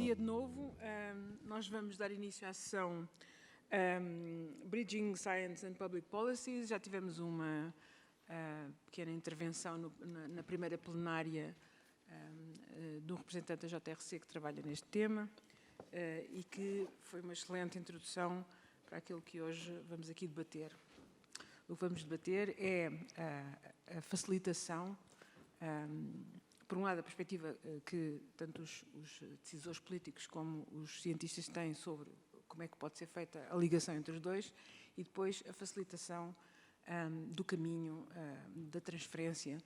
dia de novo. Nós vamos dar início à sessão Bridging Science and Public Policies. Já tivemos uma pequena intervenção na primeira plenária de um representante da JRC que trabalha neste tema e que foi uma excelente introdução para aquilo que hoje vamos aqui debater. O que vamos debater é a facilitação, por um lado, a perspectiva que tanto os decisores políticos como os cientistas têm sobre como é que pode ser feita a ligação entre os dois, e depois a facilitação do caminho da transferência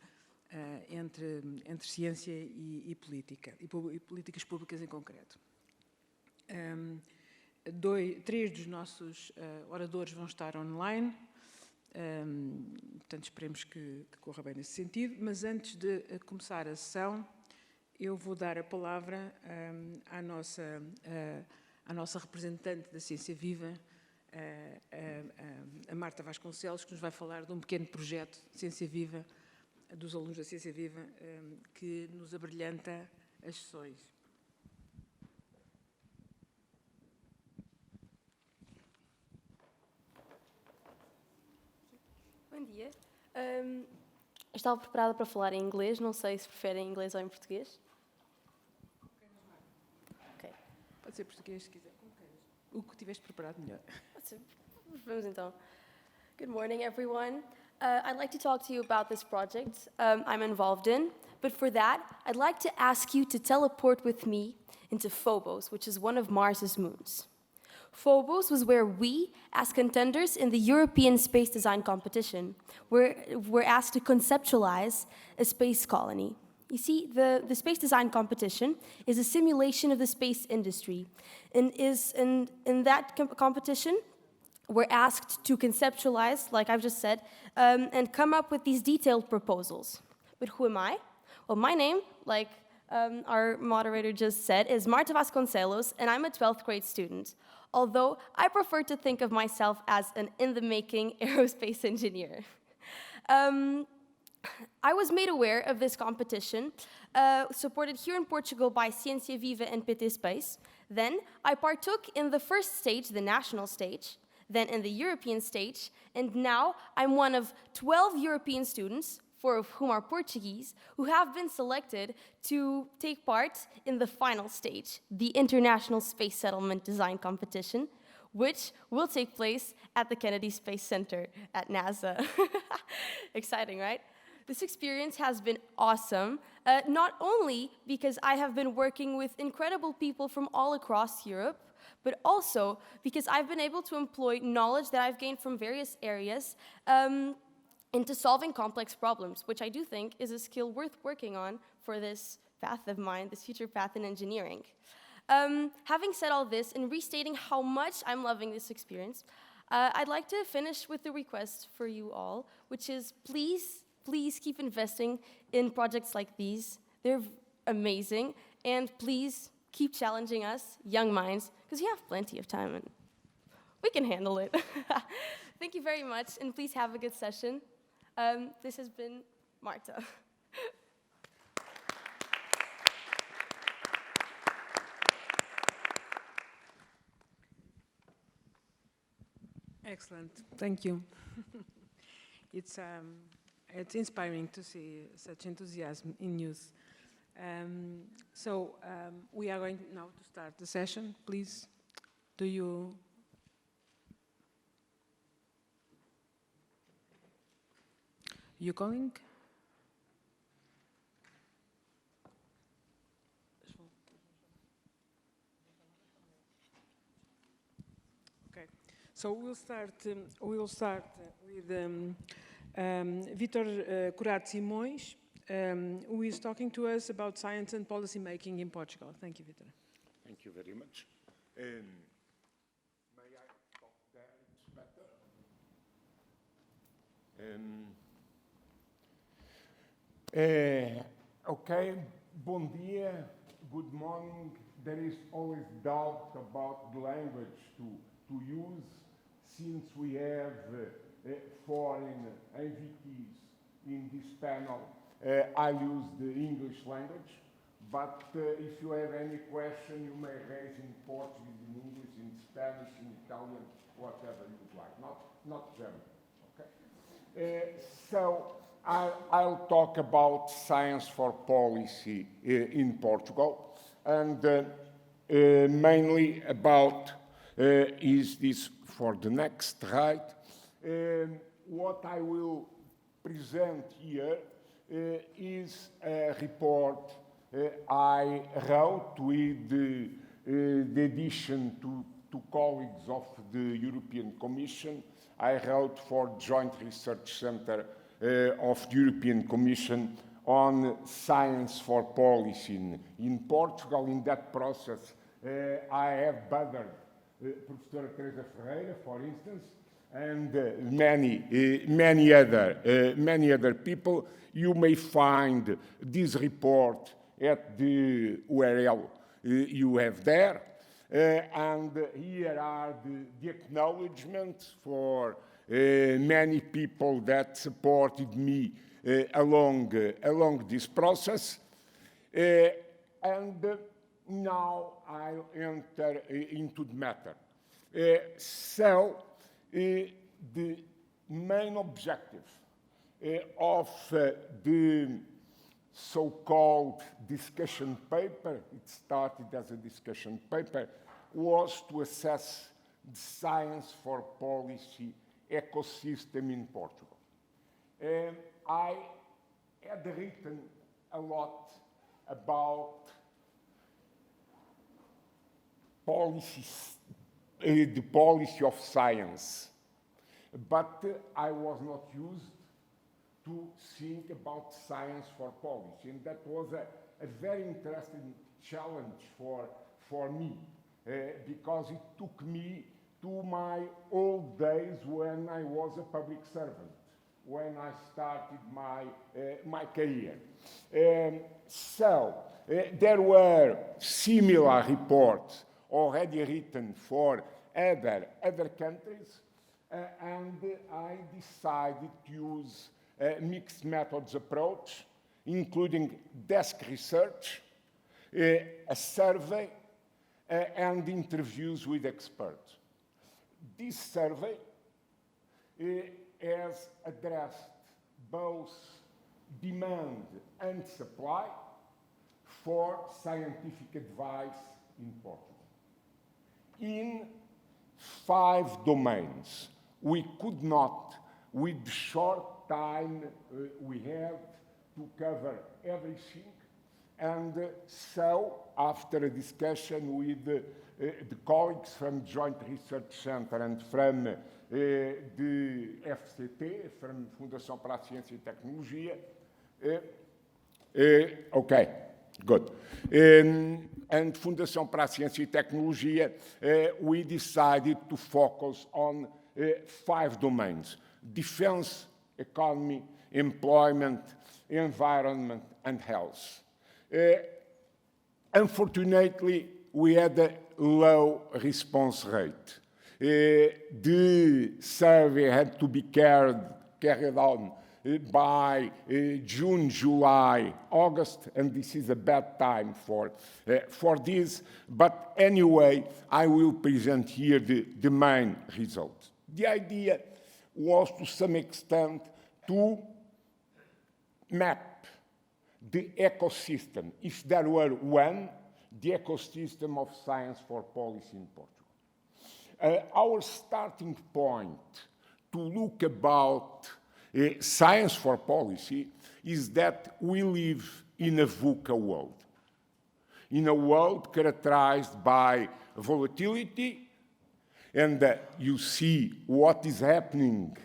entre ciência e política, e políticas públicas em concreto. Três dos nossos oradores vão estar online, portanto esperemos que corra bem nesse sentido, mas antes de começar a sessão eu vou dar a palavra à nossa representante da Ciência Viva, a Marta Vasconcelos, que nos vai falar de um pequeno projeto de Ciência Viva, dos alunos da Ciência Viva, que nos abrilhanta as sessões. Bom dia. Estava preparada para falar em inglês, não sei se preferem em inglês ou em português. Okay. Pode ser português, se quiser. O que tiveste preparado, melhor. Pode ser. Vamos então. Good morning, everyone. I'd like to talk to you about this project I'm involved in, but for that, I'd like to ask you to teleport with me into Phobos, which is one of Mars's moons. Phobos was where we, as contenders in the European Space Design Competition, were asked to conceptualize a space colony. You see, the Space Design Competition is a simulation of the space industry, and in that competition, we're asked to conceptualize, like I've just said, and come up with these detailed proposals. But who am I? Well, my name, like our moderator just said, is Marta Vasconcelos, and I'm a 12th grade student. Although I prefer to think of myself as an in-the-making aerospace engineer. I was made aware of this competition, supported here in Portugal by Ciência Viva and PT Space. Then I partook in the first stage, the national stage, then in the European stage, and now I'm one of 12 European students, 4 of whom are Portuguese, who have been selected to take part in the final stage, the International Space Settlement Design Competition, which will take place at the Kennedy Space Center at NASA. Exciting, right? This experience has been awesome, not only because I have been working with incredible people from all across Europe, but also because I've been able to employ knowledge that I've gained from various areas into solving complex problems, which I do think is a skill worth working on for this path of mine, this future path in engineering. Having said all this and restating how much I'm loving this experience, I'd like to finish with a request for you all, which is please keep investing in projects like these. They're amazing, and please keep challenging us, young minds, because we have plenty of time and we can handle it. Thank you very much, and please have a good session. This has been Marta. Excellent, thank you. It's inspiring to see such enthusiasm in youth. We are going now to start the session. Please, you calling? Okay, so we'll start with Vítor Curado Simões, who is talking to us about science and policy making in Portugal. Thank you, Vítor. Thank you very much. May I talk there? It's better. Okay, bom dia, good morning. There is always doubt about the language to use, since we have foreign invitees in this panel. I use the English language, but if you have any question, you may raise in Portuguese, in English, in Spanish, in Italian, whatever you'd like, not German. Okay? So I'll talk about science for policy in Portugal, and mainly about, is this for the next slide, what I will present here is a report I wrote with the addition to colleagues of the European Commission. I wrote for Joint Research Center of the European Commission on science for policy in Portugal. In that process, I have bothered Professor Teresa Ferreira, for instance, and many other people. You may find this report at the URL you have there. And here are the acknowledgements for many people that supported me along this process. And now I'll enter into the matter. So the main objective of the so-called discussion paper, it started as a discussion paper, was to assess the science for policy ecosystem in Portugal. I had written a lot about policies, the policy of science, but I was not used to think about science for policy, and that was a very interesting challenge for me, because it took me to my old days when I was a public servant, when I started my career. So there were similar reports already written for other countries, and I decided to use a mixed methods approach, including desk research, a survey, and interviews with experts. This survey has addressed both demand and supply for scientific advice in Portugal. In 5 domains, we could not, with the short time we had, to cover everything. And so, after a discussion with the colleagues from Joint Research Center and from the FCT, from Fundação para a Ciência e Tecnologia, okay, good. And Fundação para a Ciência e Tecnologia, we decided to focus on 5 domains: defense, economy, employment, environment, and health. Unfortunately, we had a low response rate. The survey had to be carried on by June, July, August, and this is a bad time for this. But anyway, I will present here the main results. The idea was, to some extent, to map the ecosystem, if there were one, the ecosystem of science for policy in Portugal. Our starting point to look about science for policy is that we live in a VUCA world, in a world characterized by volatility, and you see what is happening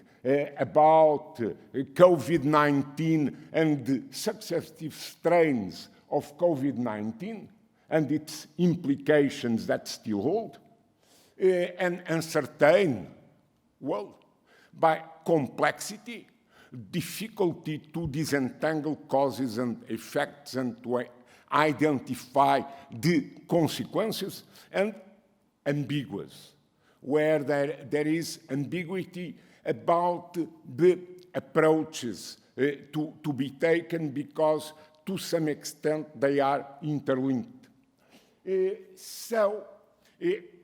about COVID-19 and the successive strains of COVID-19 and its implications that still hold, and uncertain, well, by complexity, difficulty to disentangle causes and effects and to identify the consequences, and ambiguous, where there is ambiguity about the approaches to be taken, because to some extent, they are interlinked.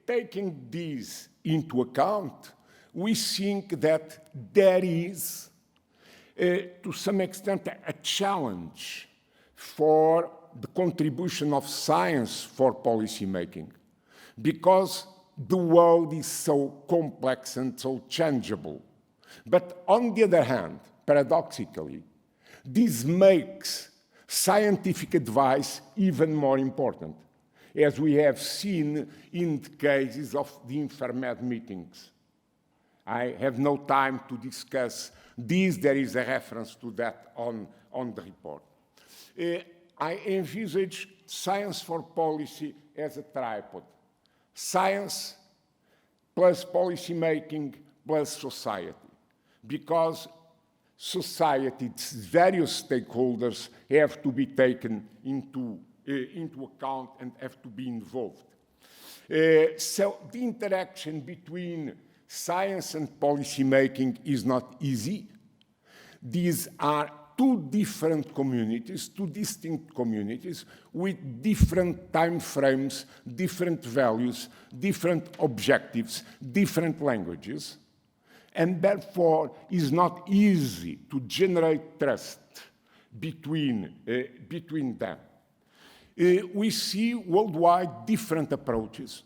Taking this into account, we think that there is, to some extent, a challenge for the contribution of science for policy making, because the world is so complex and so changeable. But on the other hand, paradoxically, this makes scientific advice even more important, as we have seen in the cases of the InferMed meetings. I have no time to discuss this. There is a reference to that on the report. I envisage science for policy as a tripod. Science plus policy making plus society, because society's various stakeholders have to be taken into account and have to be involved. So the interaction between science and policy making is not easy. These are two different communities, two distinct communities with different time frames, different values, different objectives, different languages, and therefore is not easy to generate trust between them. We see worldwide different approaches,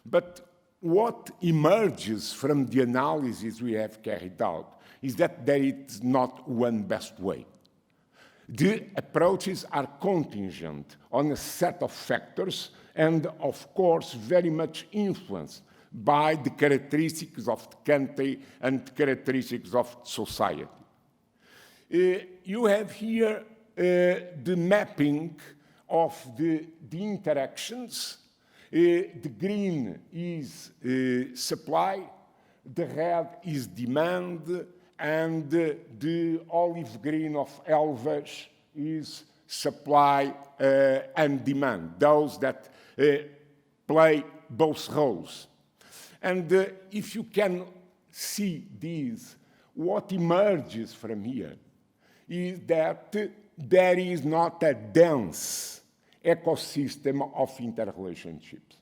but what emerges from the analysis we have carried out is that there is not one best way. The approaches are contingent on a set of factors and, of course, very much influenced by the characteristics of the country and the characteristics of society. You have here the mapping of the interactions. The green is supply, the red is demand, and the olive green of Elvas is supply and demand, those that play both roles. And if you can see these, what emerges from here is that there is not a dense ecosystem of interrelationships.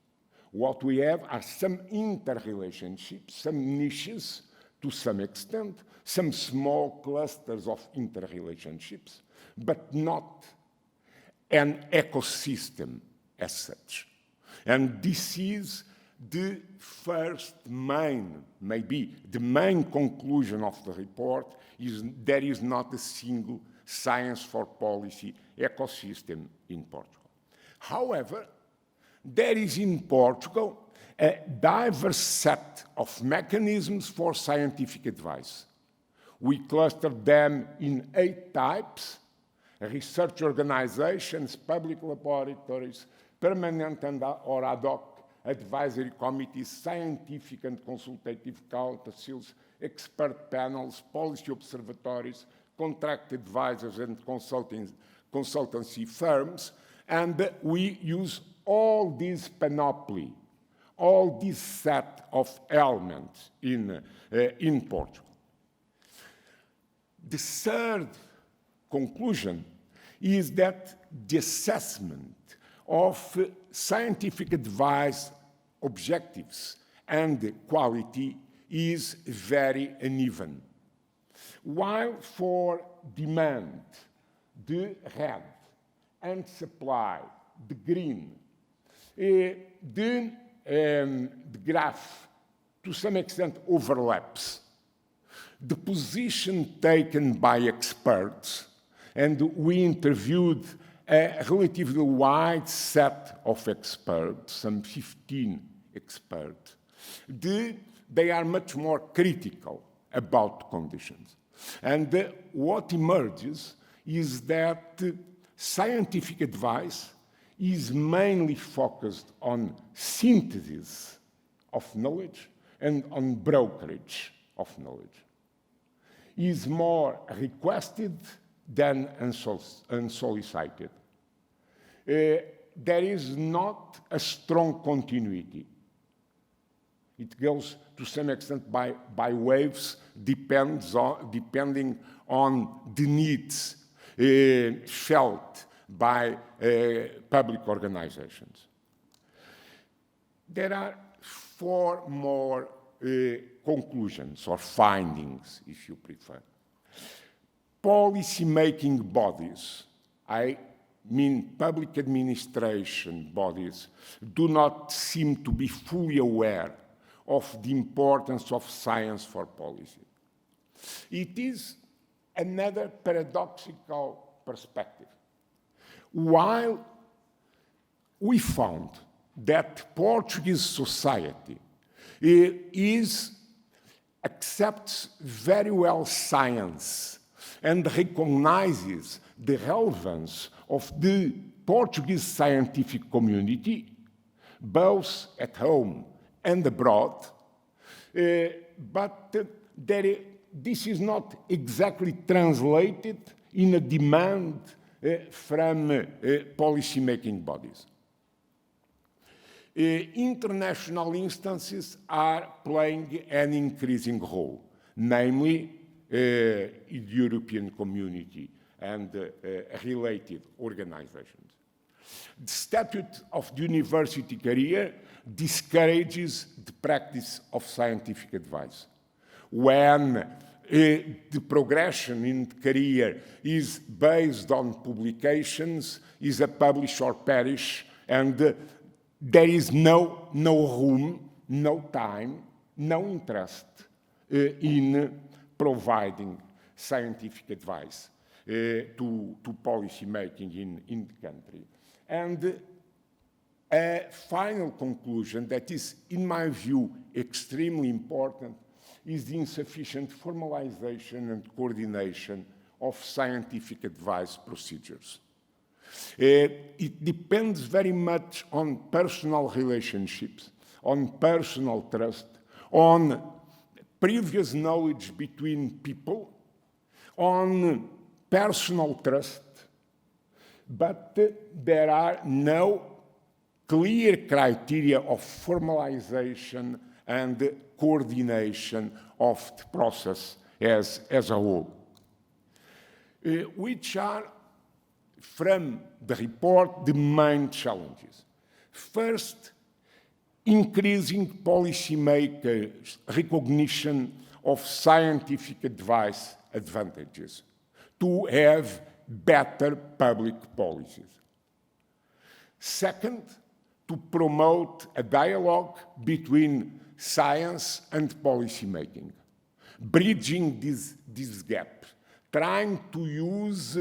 What we have are some interrelationships, some niches to some extent, some small clusters of interrelationships, but not an ecosystem as such. And this is the first maybe the main conclusion of the report is there is not a single science for policy ecosystem in Portugal. However, there is in Portugal a diverse set of mechanisms for scientific advice. We clustered them in 8 types: research organizations, public laboratories, permanent or ad hoc advisory committees, scientific and consultative councils, expert panels, policy observatories, contract advisors and consultancy firms, and we use all this panoply, all this set of elements in Portugal. The third conclusion is that the assessment of scientific advice objectives and quality is very uneven. While for demand, the red, and supply, the green, the graph to some extent overlaps. The position taken by experts, and we interviewed a relatively wide set of experts, some 15 experts, they are much more critical about conditions. And what emerges is that scientific advice is mainly focused on synthesis of knowledge and on brokerage of knowledge. Is more requested than unsolicited. There is not a strong continuity. It goes to some extent by waves, depending on the needs felt by public organizations. There are 4 more conclusions or findings, if you prefer. Policy-making bodies, I mean public administration bodies, do not seem to be fully aware of the importance of science for policy. It is another paradoxical perspective. While we found that Portuguese society accepts very well science and recognizes the relevance of the Portuguese scientific community, both at home and abroad, but this is not exactly translated in a demand from policy-making bodies. International instances are playing an increasing role, namely the European community and related organizations. The statute of the university career discourages the practice of scientific advice. When the progression in the career is based on publications, is a publish or perish, and there is no room, no time, no interest in providing scientific advice to policy making in the country. And a final conclusion that is, in my view, extremely important is the insufficient formalization and coordination of scientific advice procedures. It depends very much on personal relationships, on personal trust, on previous knowledge between people, on personal trust, but there are no clear criteria of formalization and coordination of the process as a whole, which are, from the report, the main challenges. First, increasing policymakers' recognition of scientific advice advantages to have better public policies. Second, to promote a dialogue between science and policymaking, bridging this gap, trying to use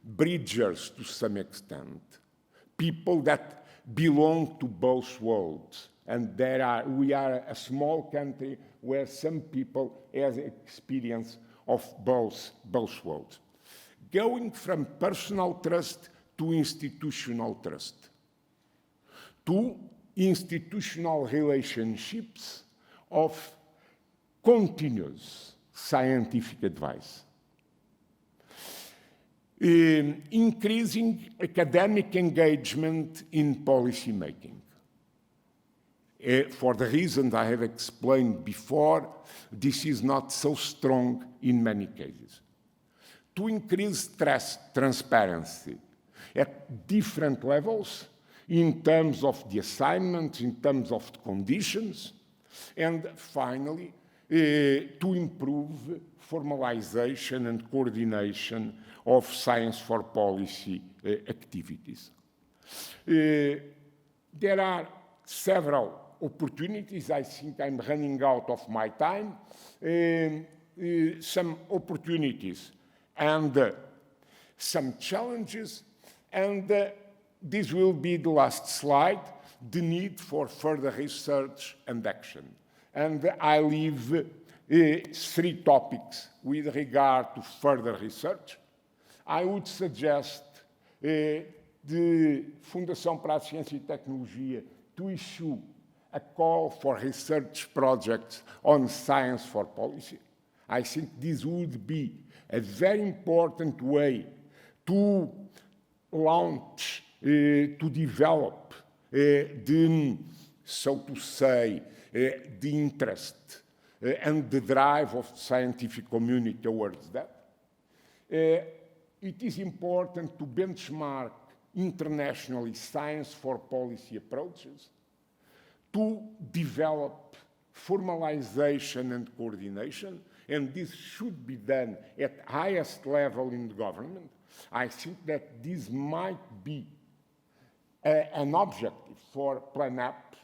bridgers to some extent, people that belong to both worlds. And we are a small country where some people have experience of both worlds. Going from personal trust to institutional trust, to institutional relationships of continuous scientific advice. Increasing academic engagement in policy making. For the reasons I have explained before, this is not so strong in many cases. To increase transparency at different levels in terms of the assignments, in terms of the conditions, and finally, to improve formalization and coordination of science for policy activities. There are several opportunities. I think I'm running out of my time. Some opportunities and some challenges, and this will be the last slide, the need for further research and action. And I leave 3 topics with regard to further research. I would suggest the Fundação para a Ciência e Tecnologia to issue a call for research projects on science for policy. I think this would be a very important way to launch, to develop so to say, the interest and the drive of the scientific community towards that. It is important to benchmark internationally science for policy approaches, to develop formalization and coordination, and this should be done at highest level in the government. I think that this might be an objective for Plan Up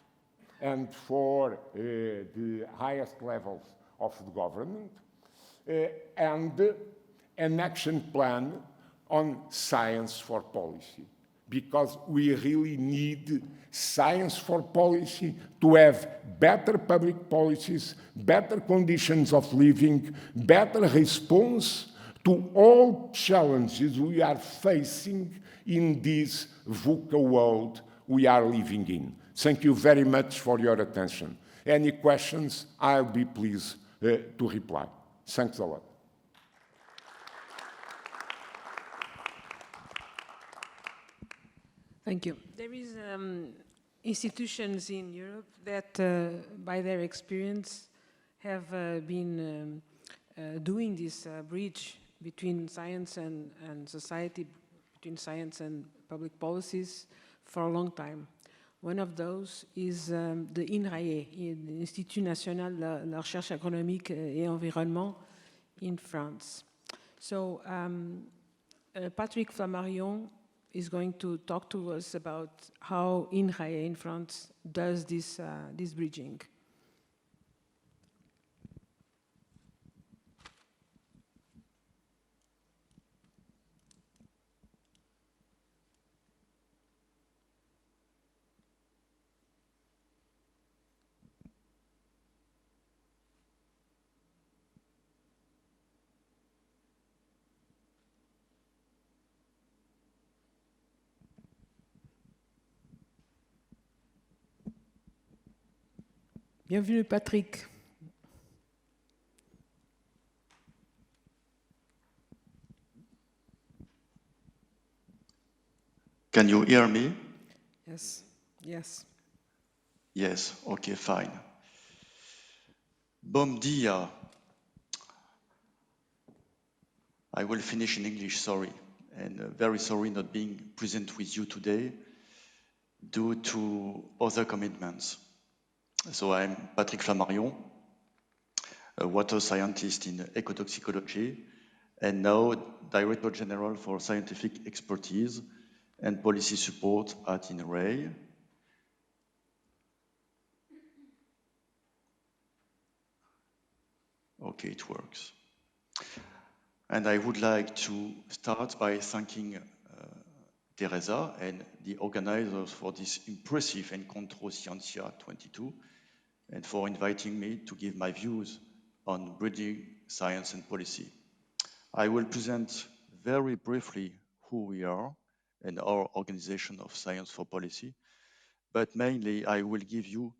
and for the highest levels of the government, and an action plan on science for policy, because we really need science for policy to have better public policies, better conditions of living, better response to all challenges we are facing in this VUCA world we are living in. Thank you very much for your attention. Any questions, I'll be pleased to reply. Thanks a lot. Thank you. There is institutions in Europe that, by their experience, have been doing this bridge between science and society, between science and public policies for a long time. One of those is the INRAE, the Institut National de la Recherche Agronomique et Environnement in France. So Patrick Flammarion is going to talk to us about how INRAE in France does this bridging. Bienvenue, Patrick. Can you hear me? Yes, yes. Yes, okay, fine. Bom dia. I will finish in English, sorry. And very sorry not being present with you today due to other commitments. So I'm Patrick Flammarion, a water scientist in ecotoxicology, and now Director General for Scientific Expertise and Policy Support at INRAE. Okay, it works. And I would like to start by thanking Teresa and the organizers for this impressive Encontro Scientia 22 and for inviting me to give my views on bridging science and policy. I will present very briefly who we are and our organization of Science for Policy, but mainly I will give you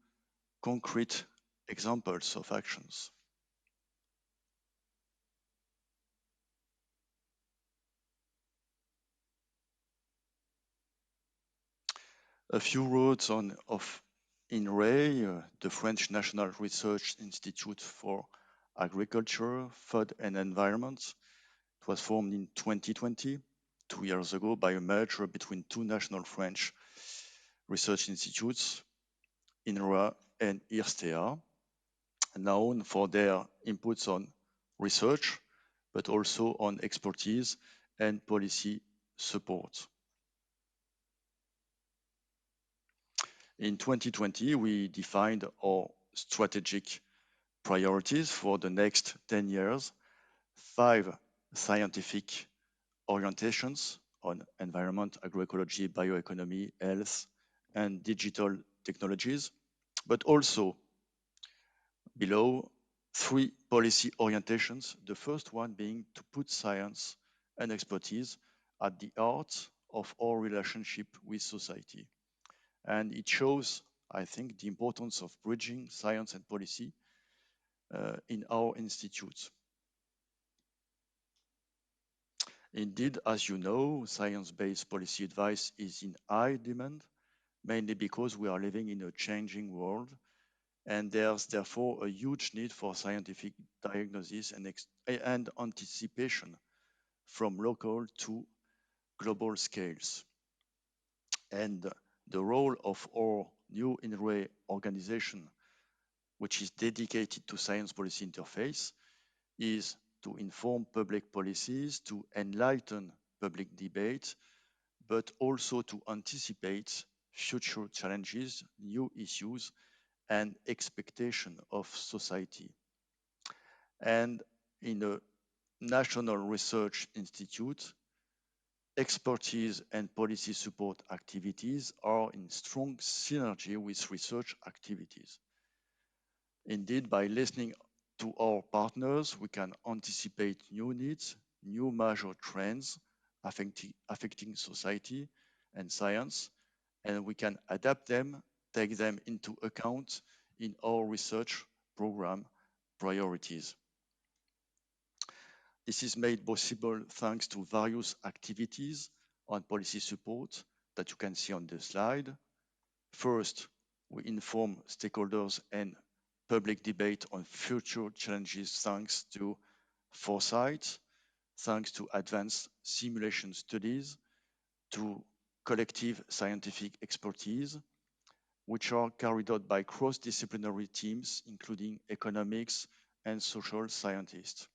concrete examples of actions. A few words of INRAE, the French National Research Institute for Agriculture, Food and Environment. It was formed in 2020, 2 years ago, by a merger between two national French research institutes, INRA and IRSTEA, known for their inputs on research, but also on expertise and policy support. In 2020, we defined our strategic priorities for the next 10 years, 5 scientific orientations on environment, agroecology, bioeconomy, health, and digital technologies, but also below 3 policy orientations, the first one being to put science and expertise at the heart of our relationship with society. And it shows, I think, the importance of bridging science and policy in our institutes. Indeed, as you know, science-based policy advice is in high demand, mainly because we are living in a changing world, and there's therefore a huge need for scientific diagnosis and anticipation from local to global scales. And the role of our new INRAE organization, which is dedicated to science policy interface, is to inform public policies, to enlighten public debate, but also to anticipate future challenges, new issues, and expectation of society. And in a national research institute, expertise and policy support activities are in strong synergy with research activities. Indeed, by listening to our partners, we can anticipate new needs, new major trends affecting society and science, and we can adapt them, take them into account in our research program priorities. This is made possible thanks to various activities on policy support that you can see on the slide. First, we inform stakeholders and public debate on future challenges thanks to foresight, thanks to advanced simulation studies, to collective scientific expertise, which are carried out by cross-disciplinary teams, including economics and social scientists.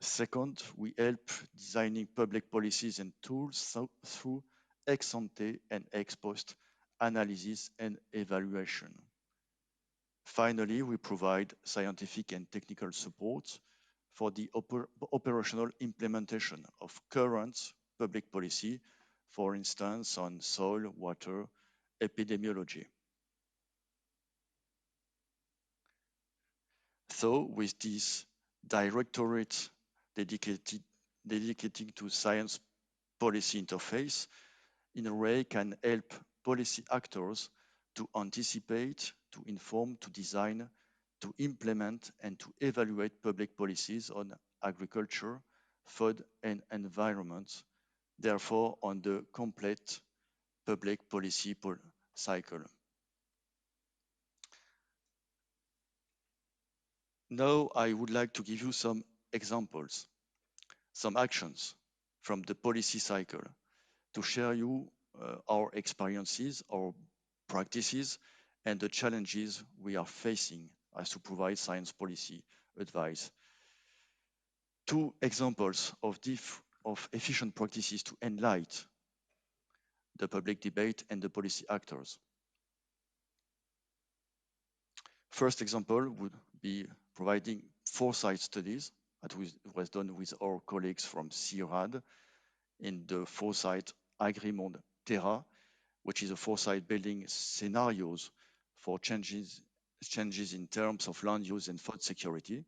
Second, we help designing public policies and tools through ex-ante and ex-post analysis and evaluation. Finally, we provide scientific and technical support for the operational implementation of current public policy, for instance, on soil, water, epidemiology. So with this directorate dedicated to science policy interface, INRAE can help policy actors to anticipate, to inform, to design, to implement, and to evaluate public policies on agriculture, food, and environment, therefore on the complete public policy cycle. Now I would like to give you some examples, some actions from the policy cycle to share you our experiences, our practices, and the challenges we are facing as to provide science policy advice. Two examples of efficient practices to enlighten the public debate and the policy actors. First example would be providing foresight studies that was done with our colleagues from CIRAD in the foresight Agrimonde Terra, which is a foresight building scenarios for changes in terms of land use and food security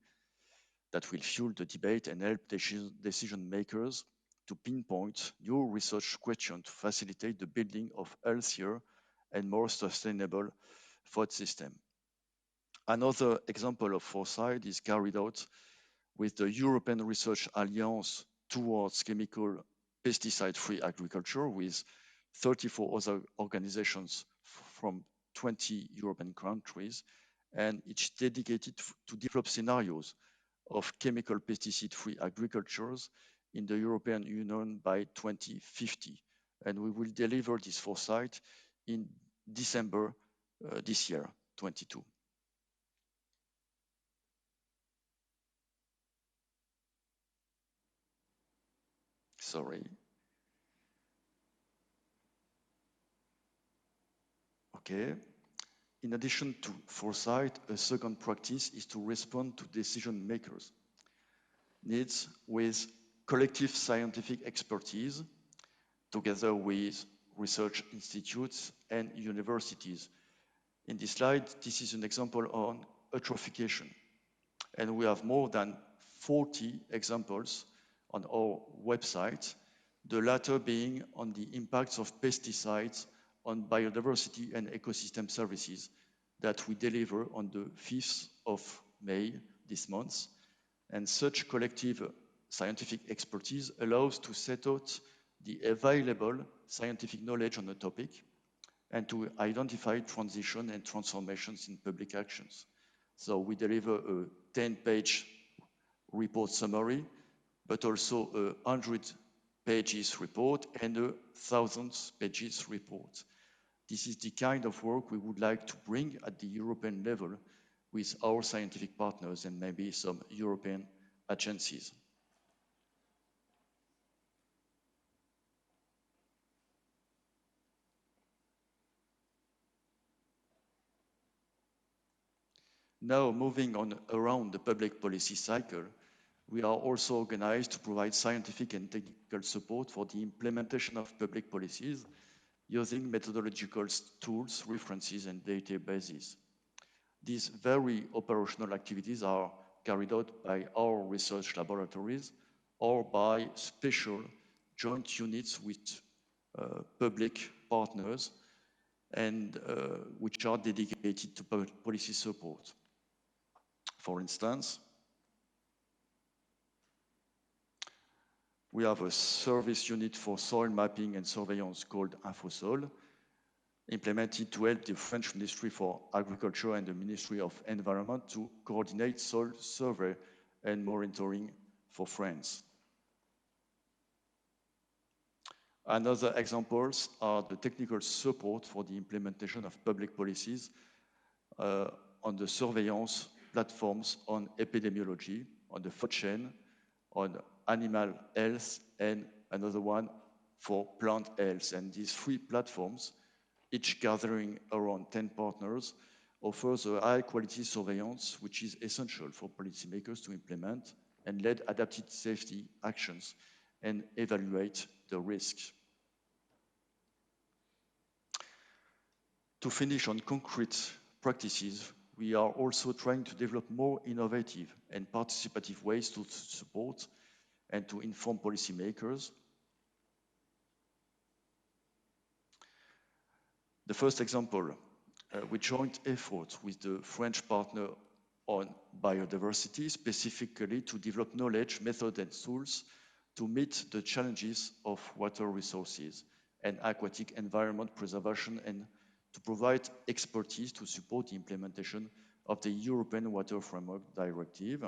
that will fuel the debate and help decision makers to pinpoint new research questions to facilitate the building of healthier and more sustainable food system. Another example of foresight is carried out with the European Research Alliance towards chemical pesticide-free agriculture with 34 other organizations from 20 European countries, and it's dedicated to develop scenarios of chemical pesticide-free agricultures in the European Union by 2050. And we will deliver this foresight in December this year, 22. Sorry. Okay. In addition to foresight, a second practice is to respond to decision makers' needs with collective scientific expertise, together with research institutes and universities. In this slide, this is an example on eutrophication. And we have more than 40 examples on our website, the latter being on the impacts of pesticides on biodiversity and ecosystem services that we deliver on the 5th of May this month. And such collective scientific expertise allows to set out the available scientific knowledge on the topic and to identify transition and transformations in public actions. So we deliver a 10-page report summary, but also a 100 pages report and a 1,000 pages report. This is the kind of work we would like to bring at the European level with our scientific partners and maybe some European agencies. Now, moving on around the public policy cycle, we are also organized to provide scientific and technical support for the implementation of public policies using methodological tools, references, and databases. These very operational activities are carried out by our research laboratories or by special joint units with public partners and which are dedicated to policy support. For instance, we have a service unit for soil mapping and surveillance called InfoSol, implemented to help the French Ministry for Agriculture and the Ministry of Environment to coordinate soil survey and monitoring for France. Another examples are the technical support for the implementation of public policies on the surveillance platforms on epidemiology, on the food chain, on animal health, and another one for plant health. And these three platforms, each gathering around 10 partners, offers a high-quality surveillance, which is essential for policymakers to implement and lead adapted safety actions and evaluate the risks. To finish on concrete practices, we are also trying to develop more innovative and participative ways to support and to inform policymakers. The first example, we joint effort with the French partner on biodiversity, specifically to develop knowledge, method, and tools to meet the challenges of water resources and aquatic environment preservation, and to provide expertise to support the implementation of the European Water Framework Directive.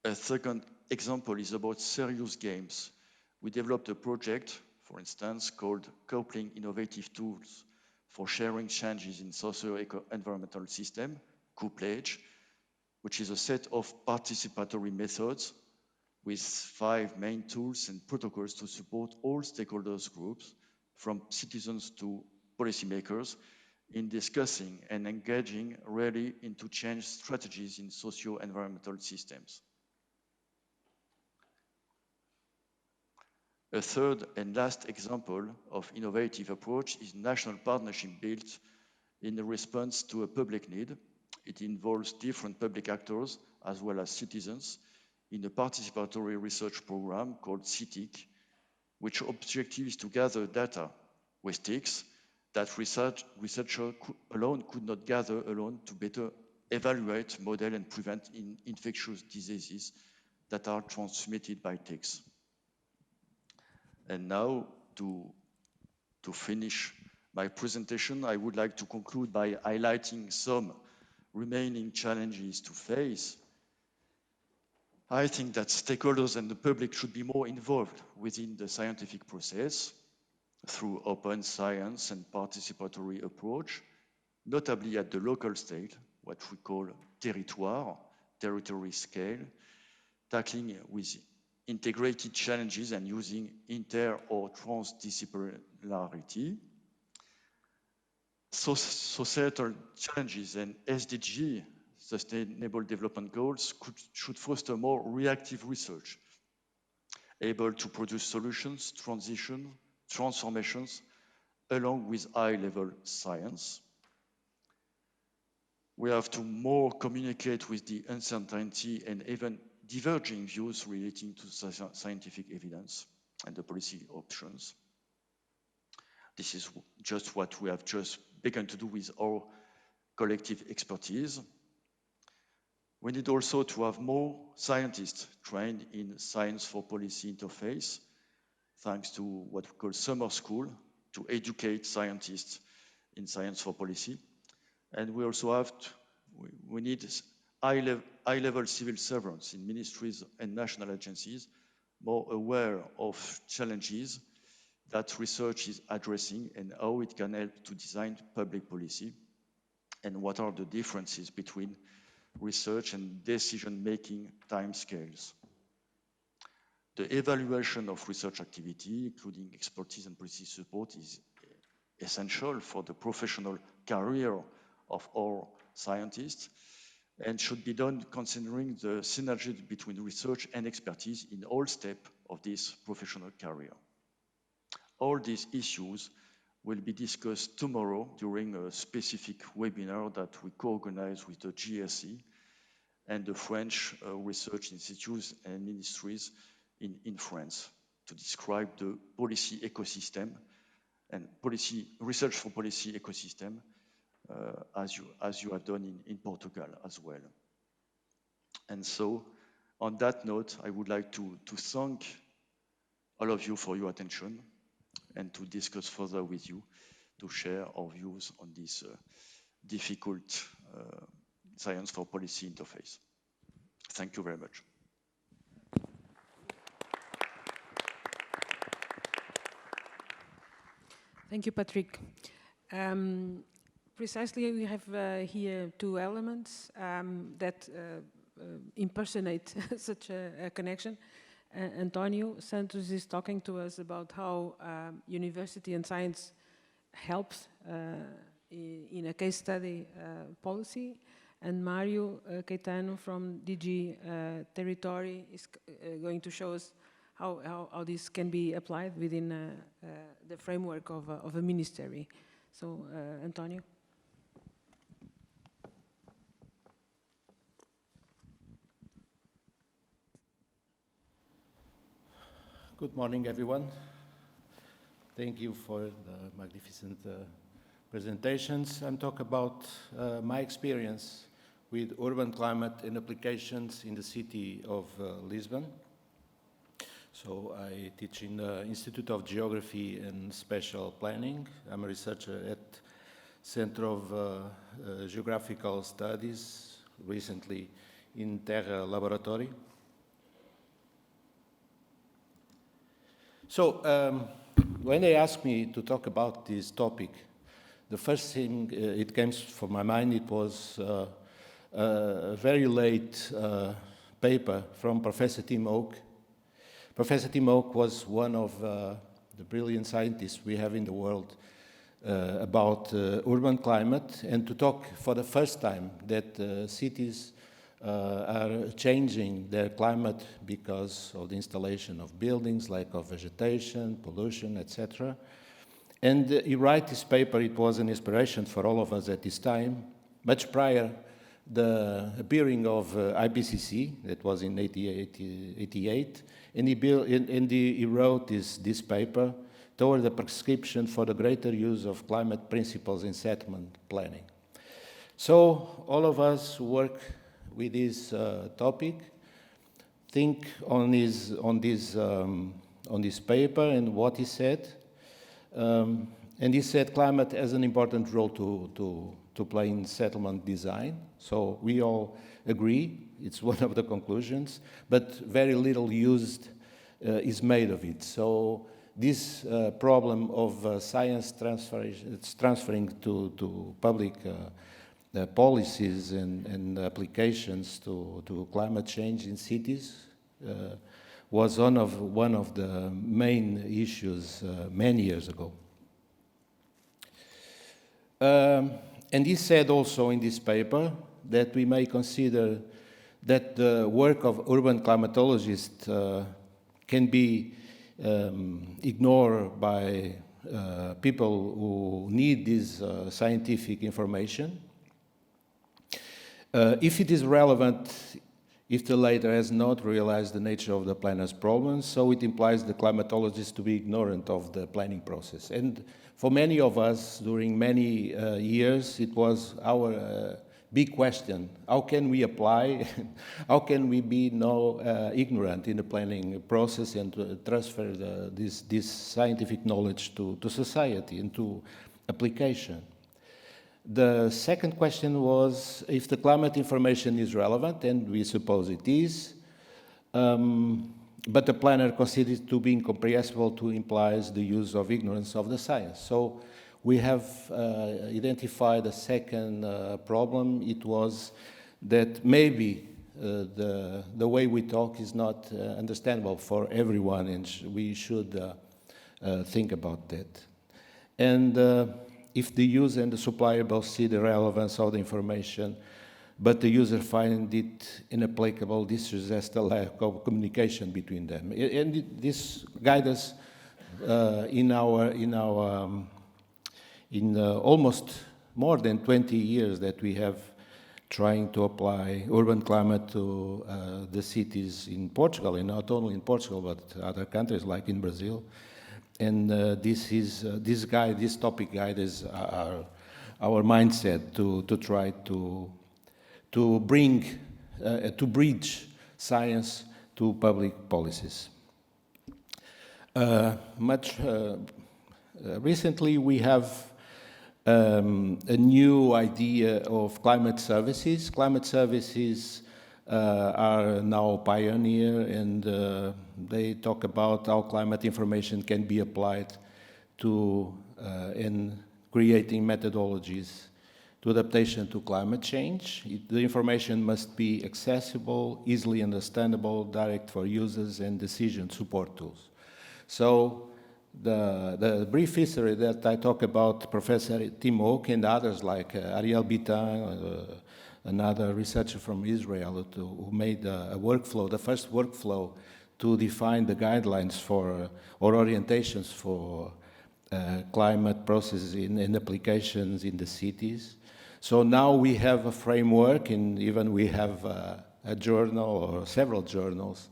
A second example is about serious games. We developed a project, for instance, called Coupling Innovative Tools for Sharing Changes in Socio-Environmental System, couplage, which is a set of participatory methods with 5 main tools and protocols to support all stakeholders groups, from citizens to policymakers, in discussing and engaging really into change strategies in socio-environmental systems. A third and last example of innovative approach is national partnership built in response to a public need. It involves different public actors as well as citizens in a participatory research program called CITIC, which objective is to gather data with TICs that researchers alone could not gather alone to better evaluate, model, and prevent infectious diseases that are transmitted by ticks. And now, to finish my presentation, I would like to conclude by highlighting some remaining challenges to face. I think that stakeholders and the public should be more involved within the scientific process through open science and participatory approach, notably at the local state, what we call territory scale, tackling with integrated challenges and using inter or transdisciplinarity. Societal challenges and SDG, Sustainable Development Goals, should foster more reactive research, able to produce solutions, transformations, along with high-level science. We have to more communicate with the uncertainty and even diverging views relating to scientific evidence and the policy options. This is just what we have just begun to do with our collective expertise. We need also to have more scientists trained in science for policy interface, thanks to what we call summer school, to educate scientists in science for policy. And we also have we need high-level civil servants in ministries and national agencies more aware of challenges that research is addressing and how it can help to design public policy, and what are the differences between research and decision-making timescales. The evaluation of research activity, including expertise and policy support, is essential for the professional career of all scientists and should be done considering the synergy between research and expertise in all steps of this professional career. All these issues will be discussed tomorrow during a specific webinar that we co-organize with the GSE and the French research institutes and ministries in France to describe the policy ecosystem and research for policy ecosystem as you have done in Portugal as well. And so, on that note, I would like to thank all of you for your attention and to discuss further with you, to share our views on this difficult science for policy interface. Thank you very much. Thank you, Patrick. Precisely, we have here two elements that impersonate such a connection. Antonio Santos is talking to us about how university and science helps in a case study policy, and Mario Caetano from DG Territory is going to show us how this can be applied within the framework of a ministry. So, Antonio. Good morning, everyone. Thank you for the magnificent presentations. I'm talking about my experience with urban climate and applications in the city of Lisbon. So I teach in the Institute of Geography and Spatial Planning. I'm a researcher at Center of Geographical Studies, recently in Terra Laboratory. So when they asked me to talk about this topic, the first thing it came from my mind, it was a very late paper from Professor Tim Oake. Professor Tim Oake was one of the brilliant scientists we have in the world about urban climate, and to talk for the first time that cities are changing their climate because of the installation of buildings, lack of vegetation, pollution, etc. And he wrote this paper. It was an inspiration for all of us at this time, much prior the appearing of IPCC, that was in 88, and he wrote this paper toward the prescription for the greater use of climate principles in settlement planning. So all of us work with this topic, think on this paper and what he said, and he said climate has an important role to play in settlement design. So we all agree, it's one of the conclusions, but very little used is made of it. So this problem of science transferring to public policies and applications to climate change in cities was one of the main issues many years ago. And he said also in this paper that we may consider that the work of urban climatologists can be ignored by people who need this scientific information. If it is relevant, if the latter has not realized the nature of the planner's problems, so it implies the climatologist to be ignorant of the planning process. And for many of us, during many years, it was our big question. How can we apply? How can we be ignorant in the planning process and to transfer this scientific knowledge to society and to application? The second question was if the climate information is relevant, and we suppose it is, but the planner considers it to be incomprehensible to implies the use of ignorance of the science. So we have identified a second problem. It was that maybe the way we talk is not understandable for everyone, and we should think about that. And if the user and the supplier both see the relevance of the information, but the user finds it inapplicable, this suggests the lack of communication between them. And this guides us in almost more than 20 years that we have trying to apply urban climate to the cities in Portugal, and not only in Portugal, but other countries like in Brazil. And this topic guides our mindset to try to bridge science to public policies. Recently, we have a new idea of climate services. Climate services are now pioneer, and they talk about how climate information can be applied to in creating methodologies to adaptation to climate change. The information must be accessible, easily understandable, direct for users, and decision support tools. So the brief history that I talk about, Professor Tim Oak and others like Ariel Bitan, another researcher from Israel who made a workflow, the first workflow to define the guidelines for or orientations for climate processes and applications in the cities. So now we have a framework, and even we have a journal or several journals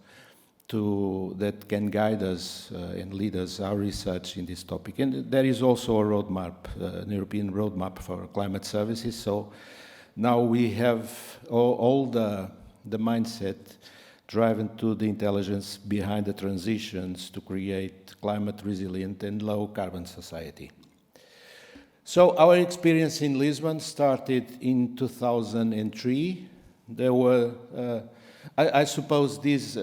that can guide us and lead us our research in this topic. And there is also a roadmap, an European roadmap for climate services. So now we have all the mindset driven to the intelligence behind the transitions to create climate resilient and low carbon society. So our experience in Lisbon started in 2003. There were I suppose these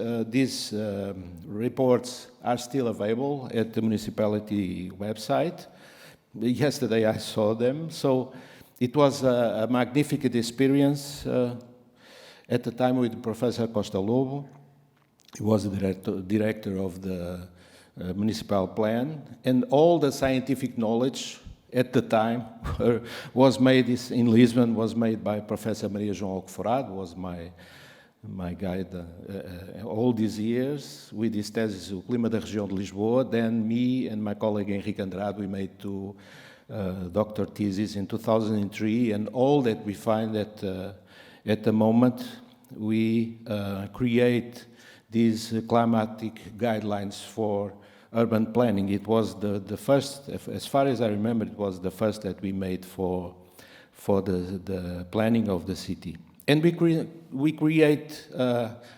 reports are still available at the municipality website. Yesterday I saw them. So it was a magnificent experience at the time with Professor Costa Lobo. He was the director of the municipal plan, and all the scientific knowledge at the time was made in Lisbon, was made by Professor Maria João Alcoforado, was my guide all these years with his thesis, O Clima da Região de Lisboa. Then me and my colleague Henrique Andrade, we made two doctor theses in 2003, and all that we find that at the moment we create these climatic guidelines for urban planning. It was the first, as far as I remember, it was the first that we made for the planning of the city. And we create,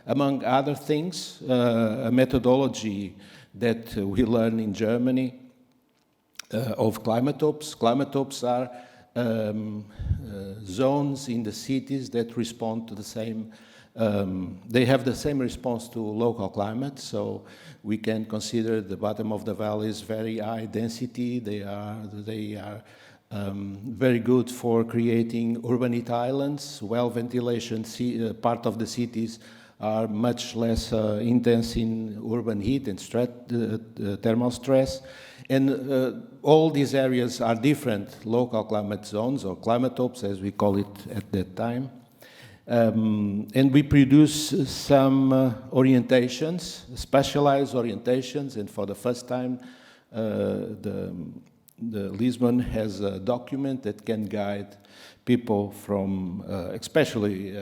among other things, a methodology that we learn in Germany of climatopes. Climatopes are zones in the cities that respond to the same, they have the same response to local climate. So we can consider the bottom of the valleys very high density. They are very good for creating urban heat islands. Well ventilation, part of the cities are much less intense in urban heat and thermal stress. And all these areas are different local climate zones, or climatopes as we call it at that time. And we produce some orientations, specialized orientations, and for the first time the Lisbon has a document that can guide people from, especially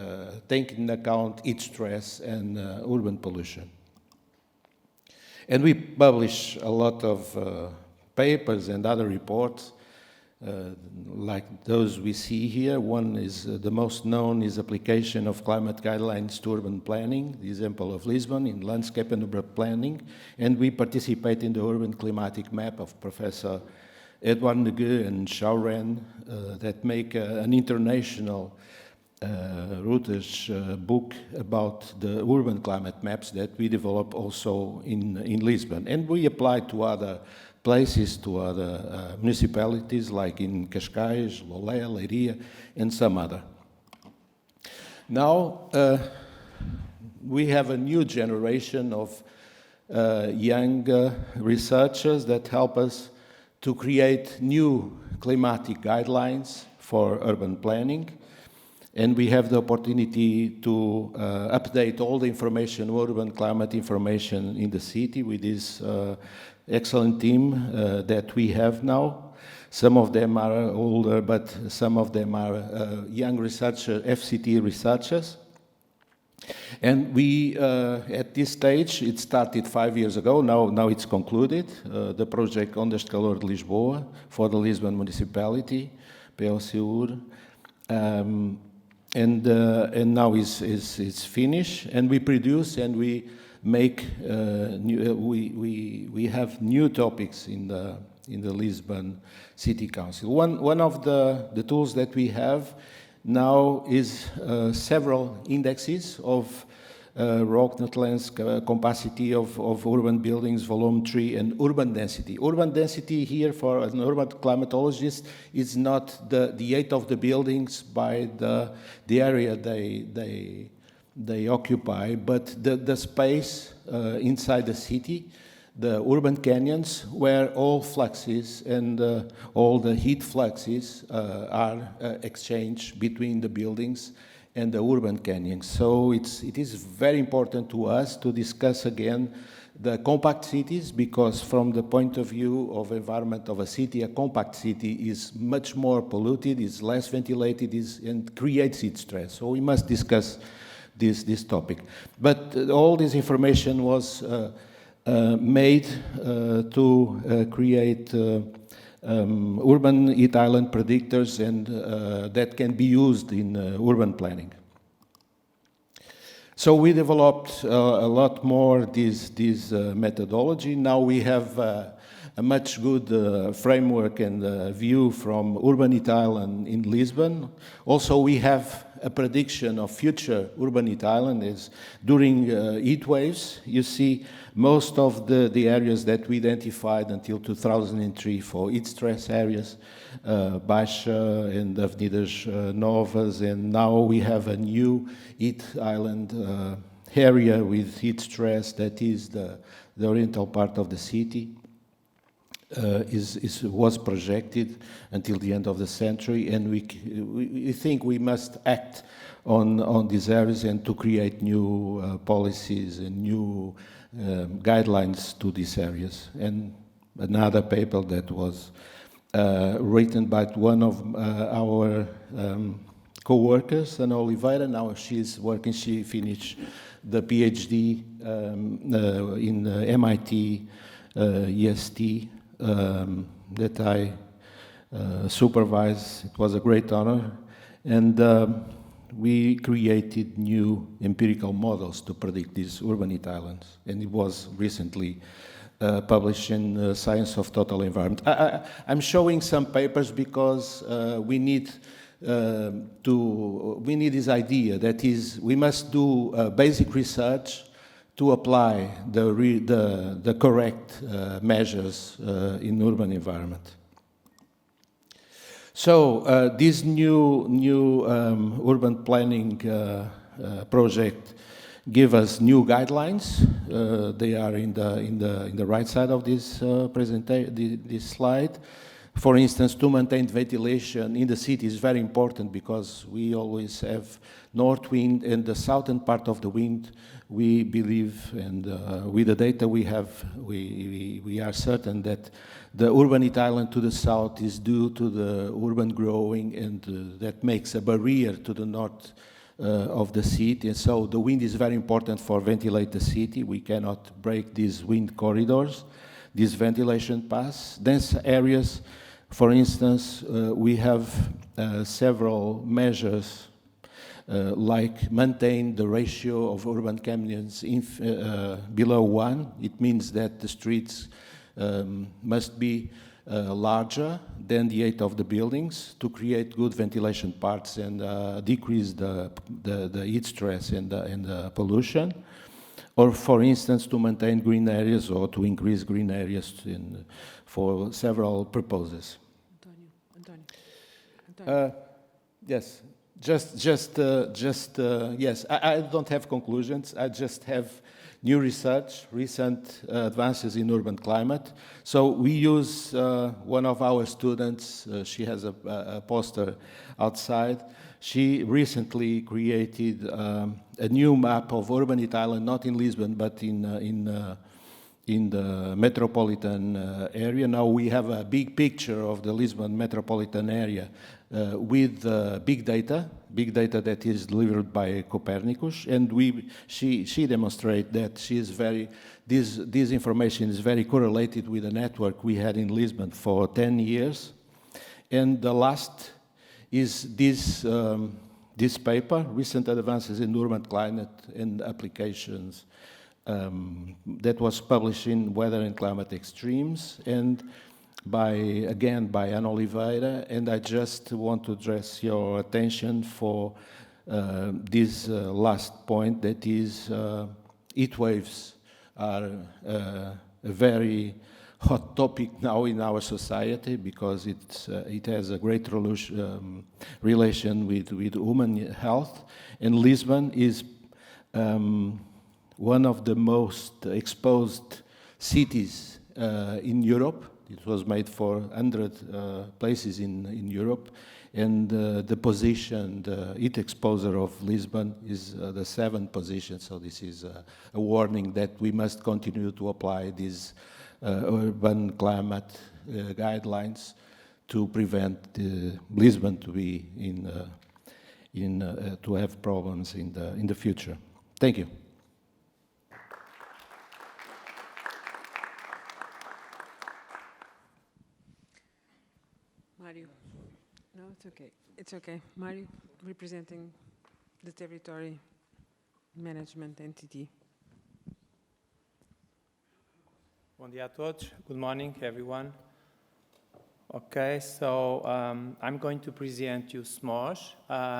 taking into account heat stress and urban pollution. And we publish a lot of papers and other reports, like those we see here. One is, the most known is application of climate guidelines to urban planning, the example of Lisbon in landscape and urban planning. And we participate in the urban climatic map of Professor Edouard Negue and Xiaoren that make an international routage book about the urban climate maps that we develop also in Lisbon. And we apply to other places, to other municipalities, like in Cascais, Lolé, Leiria, and some other. Now, we have a new generation of young researchers that help us to create new climatic guidelines for urban planning. And we have the opportunity to update all the information, urban climate information in the city with this excellent team that we have now. Some of them are older, but some of them are young researchers, FCT researchers. And we, at this stage, it started 5 years ago, now it's concluded, the project Ondas de Calor de Lisboa for the Lisbon municipality, POCUR. And now it's finished, and we produce and we make we have new topics in the Lisbon City Council. One of the tools that we have now is several indexes of rock nutlands, capacity of urban buildings, volumetry, and urban density. Urban density here for an urban climatologist is not the height of the buildings by the area they occupy, but the space inside the city, the urban canyons, where all fluxes and all the heat fluxes are exchanged between the buildings and the urban canyons. So it is very important to us to discuss again the compact cities, because from the point of view of environment of a city, a compact city is much more polluted, is less ventilated, and creates heat stress. So we must discuss this topic. But all this information was made to create urban heat island predictors and that can be used in urban planning. So we developed a lot more this methodology. Now we have a much good framework and view from urban heat island in Lisbon. Also we have a prediction of future urban heat island is during heat waves. You see most of the areas that we identified until 2003 for heat stress areas, Baixa and Avenidas Novas, and now we have a new heat island area with heat stress that is the oriental part of the city. Was projected until the end of the century, and we think we must act on these areas and to create new policies and new guidelines to these areas. And another paper that was written by one of our co-workers, Ana Oliveira. Now she's working, she finished the PhD in MIT EST that I supervised. It was a great honor. And we created new empirical models to predict these urban heat islands. And it was recently published in Science of Total Environment. I'm showing some papers because we need this idea, that is, we must do basic research to apply the correct measures in urban environment. So this new urban planning project give us new guidelines. They are in the right side of this presentation, this slide. For instance, to maintain ventilation in the city is very important because we always have north wind, and the southern part of the wind, we believe, and with the data we have, we are certain that the urban heat island to the south is due to the urban growing, and that makes a barrier to the north of the city. And so the wind is very important for ventilate the city. We cannot break these wind corridors, these ventilation paths. Dense areas, for instance, we have several measures like maintain the ratio of urban canyons below 1. It means that the streets must be larger than the height of the buildings to create good ventilation parts and decrease the heat stress and the pollution. Or, for instance, to maintain green areas or to increase green areas for several purposes. António. Yes, yes. I don't have conclusions. I just have new research, recent advances in urban climate. So we use one of our students. She has a poster outside. She recently created a new map of urban Italy, not in Lisbon, but in the metropolitan area. Now we have a big picture of the Lisbon metropolitan area with big data that is delivered by Copernicus, and she demonstrates that this information is very correlated with the network we had in Lisbon for 10 years. And the last is this paper, Recent Advances in Urban Climate and Applications, that was published in Weather and Climate Extremes, and again by Ana Oliveira. And I just want to address your attention for this last point, that is heat waves are a very hot topic now in our society because it has a great relation with human health. And Lisbon is one of the most exposed cities in Europe. It was made for 100 places in Europe, and the position, the heat exposure of Lisbon is the 7th position. So this is a warning that we must continue to apply these urban climate guidelines to prevent Lisbon to be to have problems in the future. Thank you. Mário. No, it's okay. It's okay. Mário, representing the territory management entity. Bom dia a todos. Good morning, everyone. Okay, so I'm going to present you SMOS.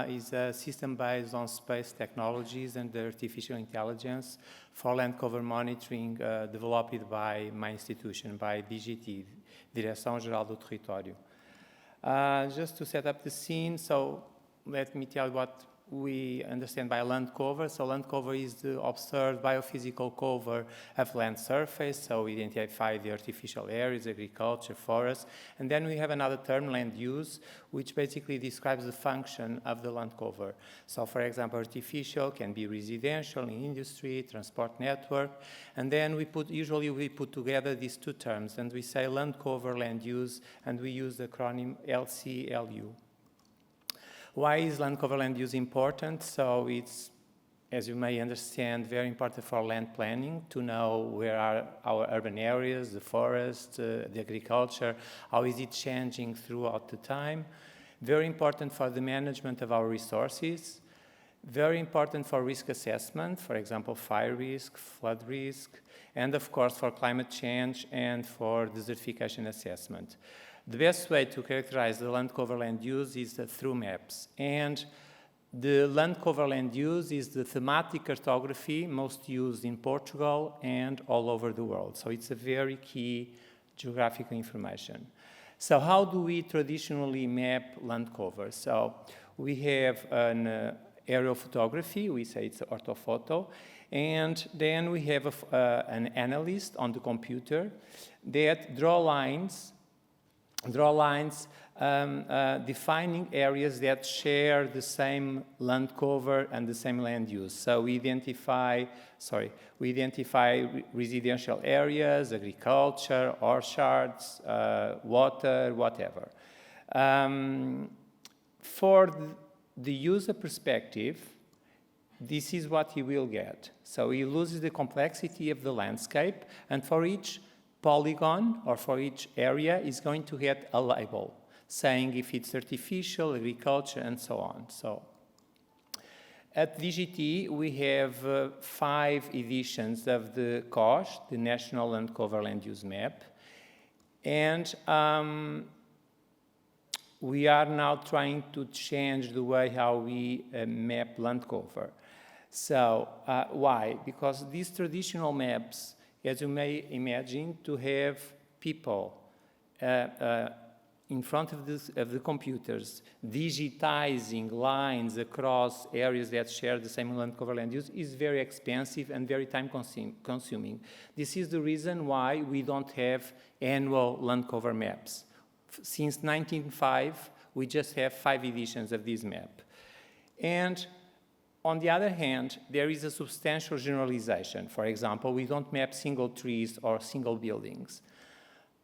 It's a system based on space technologies and artificial intelligence for land cover monitoring developed by my institution, by DGT, Direção-Geral do Território. Just to set up the scene, so let me tell you what we understand by land cover. So land cover is the observed biophysical cover of land surface. So we identify the artificial areas, agriculture, forests. And then we have another term, land use, which basically describes the function of the land cover. So for example, artificial can be residential, industry, transport network. And then usually we put together these two terms and we say land cover, land use, and we use the acronym LCLU. Why is land cover land use important? So it's, as you may understand, very important for land planning to know where are our urban areas, the forest, the agriculture, how is it changing throughout the time. Very important for the management of our resources. Very important for risk assessment, for example, fire risk, flood risk, and of course for climate change and for desertification assessment. The best way to characterize the land cover land use is through maps. And the land cover land use is the thematic cartography most used in Portugal and all over the world. So it's a very key geographical information. So how do we traditionally map land cover? So we have an aerial photography, we say it's orthophoto, and then we have an analyst on the computer that draw lines defining areas that share the same land cover and the same land use. So we identify residential areas, agriculture, orchards, water, whatever. For the user perspective, this is what he will get. So he loses the complexity of the landscape, and for each polygon or for each area is going to get a label saying if it's artificial, agriculture, and so on. So at DGT, we have 5 editions of the COSH, the National Land Cover Land Use Map, And we are now trying to change the way how we map land cover. So why? Because these traditional maps, as you may imagine, to have people in front of the computers digitizing lines across areas that share the same land cover land use is very expensive and very time consuming. This is the reason why we don't have annual land cover maps. Since 1905, we just have 5 editions of this map. And on the other hand, there is a substantial generalization. For example, we don't map single trees or single buildings.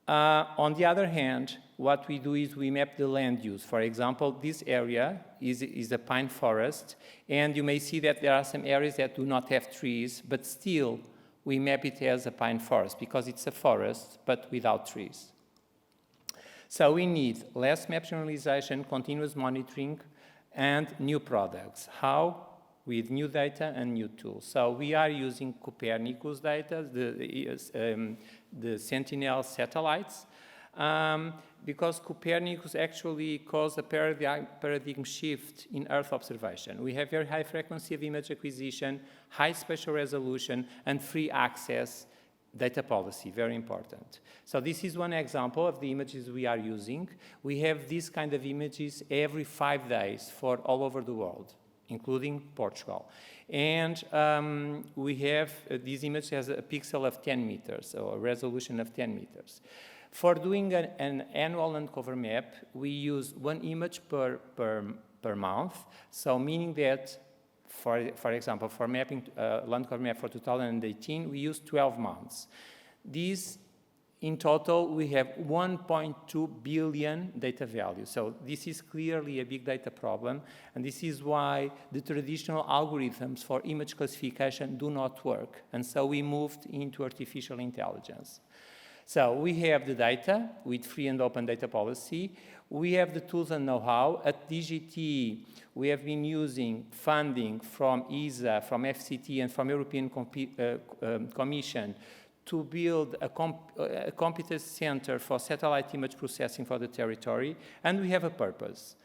On the other hand, what we do is we map the land use. For example, this area is a pine forest, and you may see that there are some areas that do not have trees, but still we map it as a pine forest because it's a forest, but without trees. So we need less map generalization, continuous monitoring, and new products. How? With new data and new tools. So we are using Copernicus data, the Sentinel satellites, because Copernicus actually caused a paradigm shift in Earth observation. We have very high frequency of image acquisition, high spatial resolution, and free access data policy, very important. So this is one example of the images we are using. We have these kind of images every 5 days for all over the world, including Portugal. And we have, this image has a pixel of 10 meters, or a resolution of 10 meters. For doing an annual land cover map, we use 1 image per month, so meaning that, for example, for mapping land cover map for 2018, we use 12 months. These, in total, we have 1.2 billion data values. So this is clearly a big data problem, and this is why the traditional algorithms for image classification do not work. And so we moved into artificial intelligence. So we have the data with free and open data policy. We have the tools and know-how. At DGT, we have been using funding from ESA, from FCT, and from European Commission to build a competence center for satellite image processing for the territory, and we have a purpose.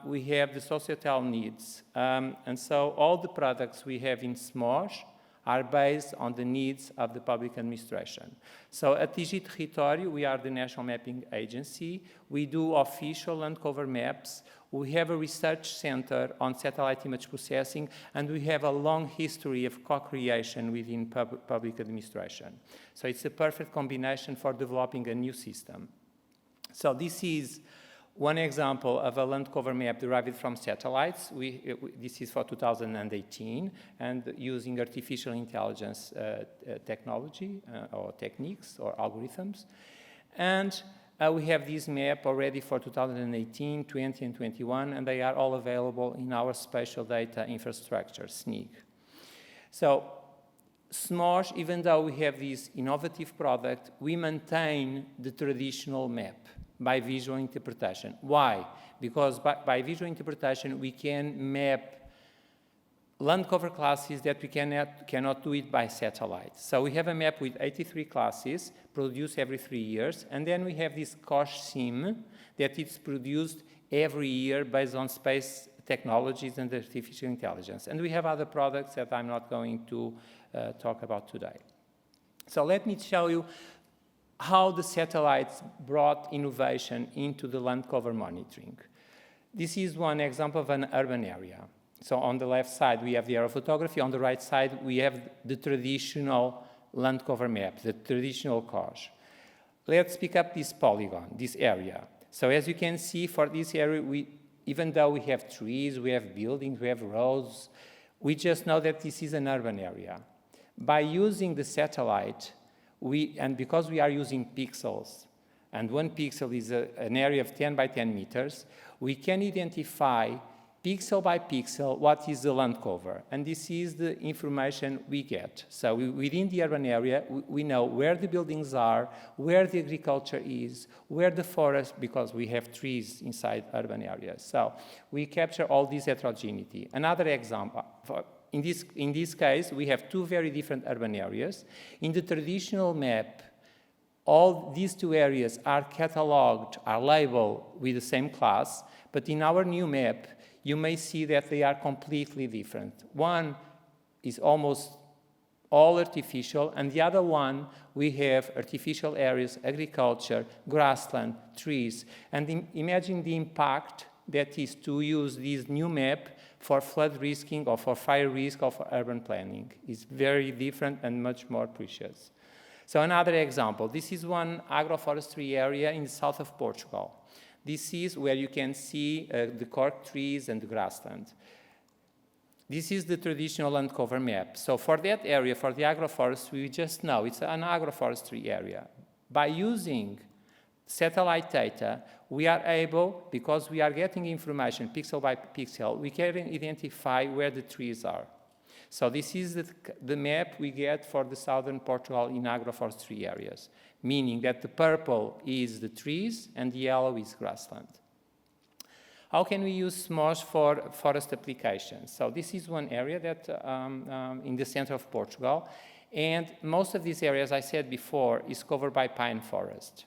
We have the societal needs, and so all the products we have in SMOS are based on the needs of the public administration. So at Auditório, we are the national mapping agency. We do official land cover maps. We have a research center on satellite image processing, and we have a long history of co-creation within public administration. So it's a perfect combination for developing a new system. So this is one example of a land cover map derived from satellites. This is for 2018, and using artificial intelligence technology or techniques or algorithms. And we have this map already for 2018, 20, and 21, and they are all available in our spatial data infrastructure, SNIG. So SMOS, even though we have this innovative product, we maintain the traditional map by visual interpretation. Why? Because by visual interpretation, we can map land cover classes that we cannot do it by satellite. So we have a map with 83 classes produced every 3 years, and then we have this COSH SIM that is produced every year based on space technologies and artificial intelligence. And we have other products that I'm not going to talk about today. So let me show you how the satellites brought innovation into the land cover monitoring. This is one example of an urban area. So on the left side, we have the aerophotography. On the right side, we have the traditional land cover map, the traditional COSH. Let's pick up this polygon, this area. So as you can see, for this area, even though we have trees, we have buildings, we have roads, we just know that this is an urban area. By using the satellite, and because we are using pixels, and 1 pixel is an area of 10 by 10 meters, we can identify pixel by pixel what is the land cover. And this is the information we get. So within the urban area, we know where the buildings are, where the agriculture is, where the forest, because we have trees inside urban areas. So we capture all this heterogeneity. Another example, in this case, we have 2 very different urban areas. In the traditional map, all these two areas are cataloged, are labeled with the same class, but in our new map, you may see that they are completely different. One is almost all artificial, and the other one, we have artificial areas, agriculture, grassland, trees. And imagine the impact that is to use this new map for flood risking or for fire risk or for urban planning. It's very different and much more precious. So another example, this is one agroforestry area in the south of Portugal. This is where you can see the cork trees and the grassland. This is the traditional land cover map. So for that area, for the agroforestry, we just know it's an agroforestry area. By using satellite data, we are able, because we are getting information pixel by pixel, we can identify where the trees are. So this is the map we get for the southern Portugal in agroforestry areas, meaning that the purple is the trees and the yellow is grassland. How can we use SMOS for forest applications? So this is one area that in the center of Portugal, and most of these areas, I said before, is covered by pine forest,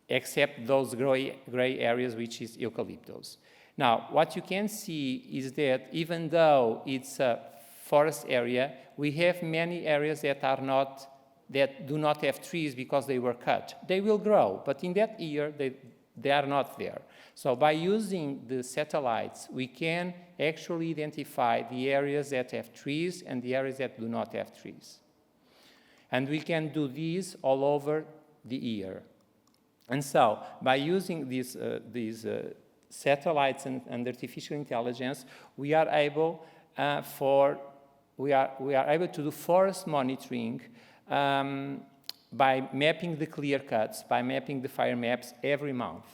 except those gray areas, which is eucalyptus. Now, what you can see is that even though it's a forest area, we have many areas that do not have trees because they were cut. They will grow, but in that year, they are not there. So by using the satellites, we can actually identify the areas that have trees and the areas that do not have trees. And we can do this all over the year. And so by using these satellites and artificial intelligence, we are able to do forest monitoring by mapping the clear cuts, by mapping the fire maps every month.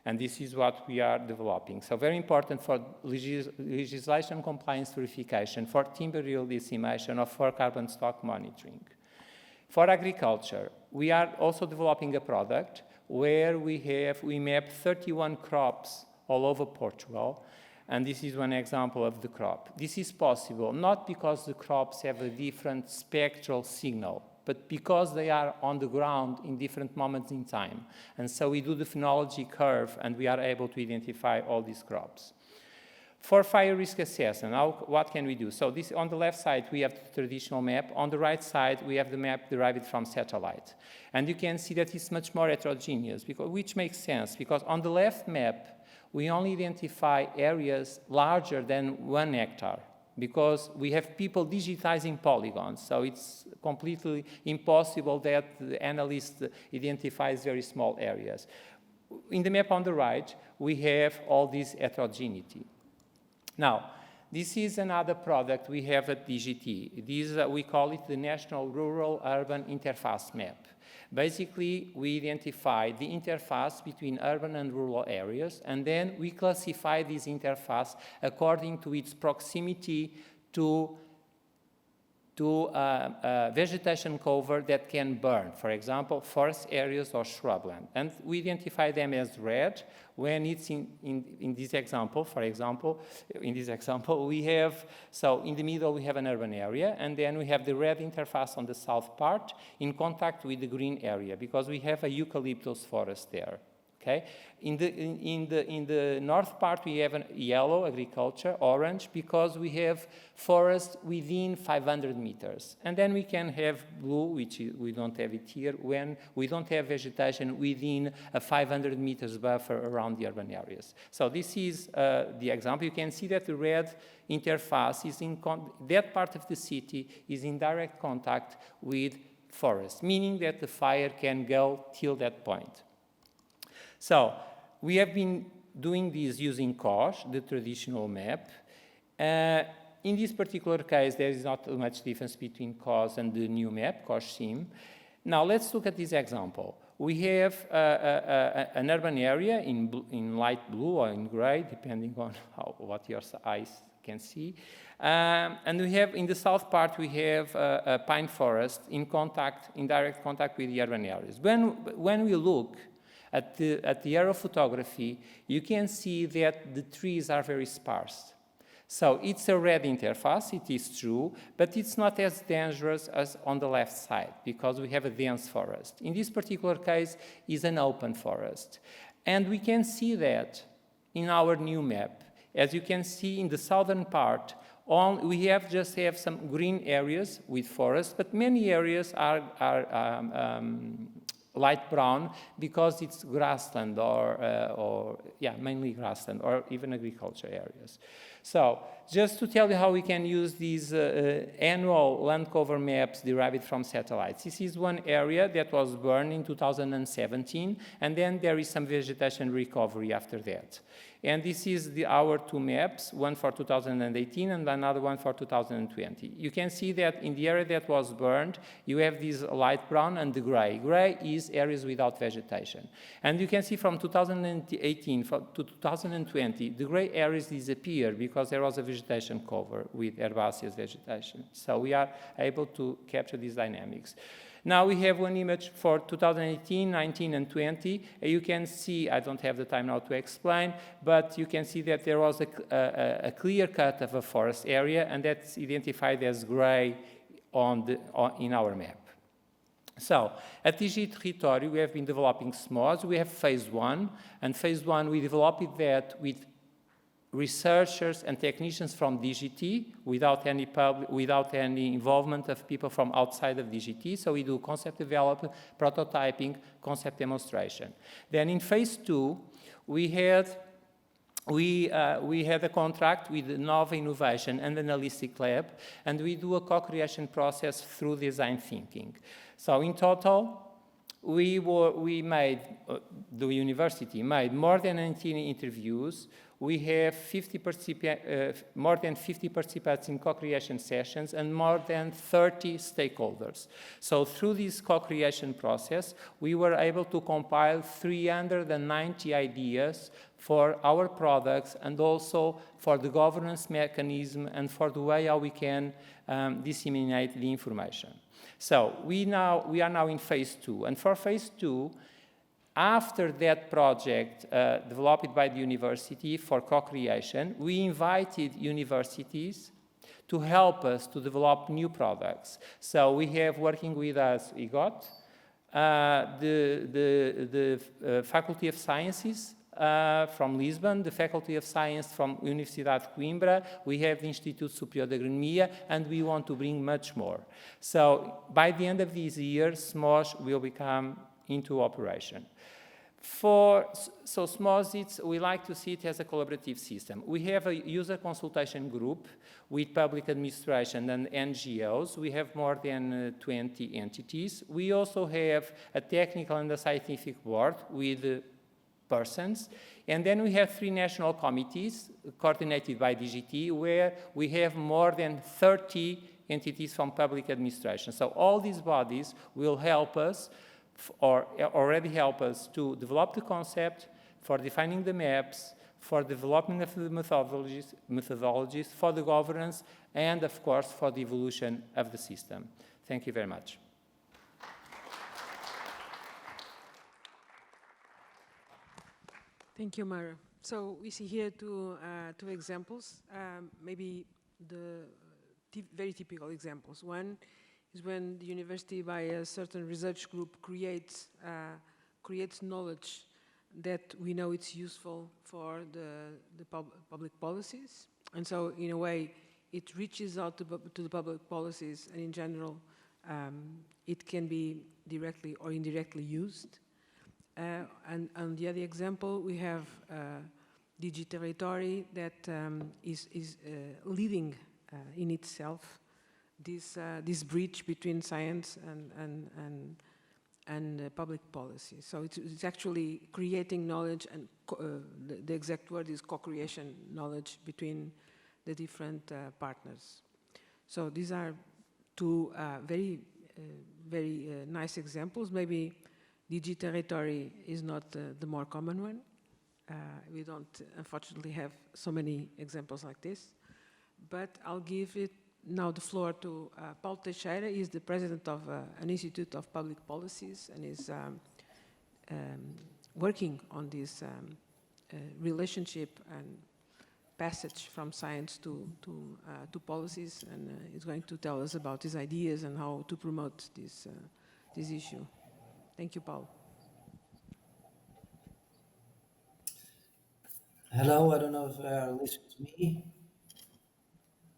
And this is what we are developing. So very important for legislation compliance verification, for timber yield decimation, or for carbon stock monitoring. For agriculture, we are also developing a product where we map 31 crops all over Portugal. And this is one example of the crop. This is possible not because the crops have a different spectral signal, but because they are on the ground in different moments in time. And so we do the phenology curve, and we are able to identify all these crops. For fire risk assessment, what can we do? So this, on the left side, we have the traditional map. On the right side, we have the map derived from satellite. And you can see that it's much more heterogeneous, which makes sense, because on the left map, we only identify areas larger than 1 hectare, because we have people digitizing polygons, so it's completely impossible that the analyst identifies very small areas. In the map on the right, we have all this heterogeneity. Now, this is another product we have at DGT. We call it the National Rural Urban Interface Map. Basically, we identify the interface between urban and rural areas, and then we classify this interface according to its proximity to vegetation cover that can burn, for example, forest areas or shrubland. And we identify them as red when it's in this example, for example, in this example, we have, so in the middle we have an urban area, and then we have the red interface on the south part in contact with the green area, because we have a eucalyptus forest there. Okay? In the north part, we have a yellow agriculture, orange, because we have forest within 500 meters. And then we can have blue, which we don't have it here, when we don't have vegetation within a 500 meters buffer around the urban areas. So this is the example. You can see that the red interface is that part of the city is in direct contact with forest, meaning that the fire can go till that point. So we have been doing this using COS, the traditional map. In this particular case, there is not much difference between COS and the new map, COS-SIM. Now let's look at this example. We have an urban area in light blue or in gray, depending on what your eyes can see. And we have, in the south part, we have a pine forest in direct contact with the urban areas. When we look at the aerophotography, you can see that the trees are very sparse. So it's a red interface, it is true, but it's not as dangerous as on the left side because we have a dense forest. In this particular case, it's an open forest. And we can see that in our new map. As you can see in the southern part, we just have some green areas with forest, but many areas are light brown because it's grassland or mainly grassland or even agriculture areas. So just to tell you how we can use these annual land cover maps derived from satellites. This is one area that was burned in 2017, and then there is some vegetation recovery after that. And this is our two maps, one for 2018 and another one for 2020. You can see that in the area that was burned, you have this light brown and the gray. Gray is areas without vegetation. And you can see from 2018 to 2020, the gray areas disappear because there was a vegetation cover with herbaceous vegetation. So we are able to capture these dynamics. Now we have one image for 2018, 19, and 20. You can see, I don't have the time now to explain, but you can see that there was a clear cut of a forest area, and that's identified as gray in our map. So at DG Território, we have been developing SMOS. We have phase 1, and phase 1 we developed that with researchers and technicians from DGT without any involvement of people from outside of DGT. So we do concept development, prototyping, concept demonstration. Then in phase 2, we had a contract with Nova Innovation and Analytic Lab, and we do a co-creation process through design thinking. So in total, the university made more than 19 interviews. We have more than 50 participants in co-creation sessions and more than 30 stakeholders. So through this co-creation process, we were able to compile 390 ideas for our products and also for the governance mechanism and for the way how we can disseminate the information. So we are now in phase 2, and for phase 2, after that project developed by the university for co-creation, we invited universities to help us to develop new products. So we have working with us IGOT, the Faculty of Sciences from Lisbon, the Faculty of Science from Universidade de Coimbra, we have the Instituto Superior de Agronomia, and we want to bring much more. So by the end of this year, SMOS will become into operation. So SMOS, we like to see it as a collaborative system. We have a user consultation group with public administration and NGOs. We have more than 20 entities. We also have a technical and a scientific board with persons. And then we have 3 national committees coordinated by DGT, where we have more than 30 entities from public administration. So all these bodies will help us or already help us to develop the concept, for defining the maps, for development of the methodologies, for the governance, and of course for the evolution of the system. Thank you very much. Thank you, Mara. So we see here two examples, maybe the very typical examples. One is when the university, by a certain research group, creates knowledge that we know it's useful for the public policies. And so, in a way, it reaches out to the public policies, and in general, it can be directly or indirectly used. And on the other example, we have DG Território that is leading in itself this bridge between science and public policy. So it's actually creating knowledge, and the exact word is co-creation knowledge between the different partners. So these are two very nice examples. Maybe DG Território is not the more common one. We don't, unfortunately, have so many examples like this. But I'll give it now the floor to Paulo Teixeira. He's the president of an Institute of Public Policies and is working on this relationship and passage from science to policies, and he's going to tell us about his ideas and how to promote this issue. Thank you, Paulo. Hello, I don't know if you are listening to me.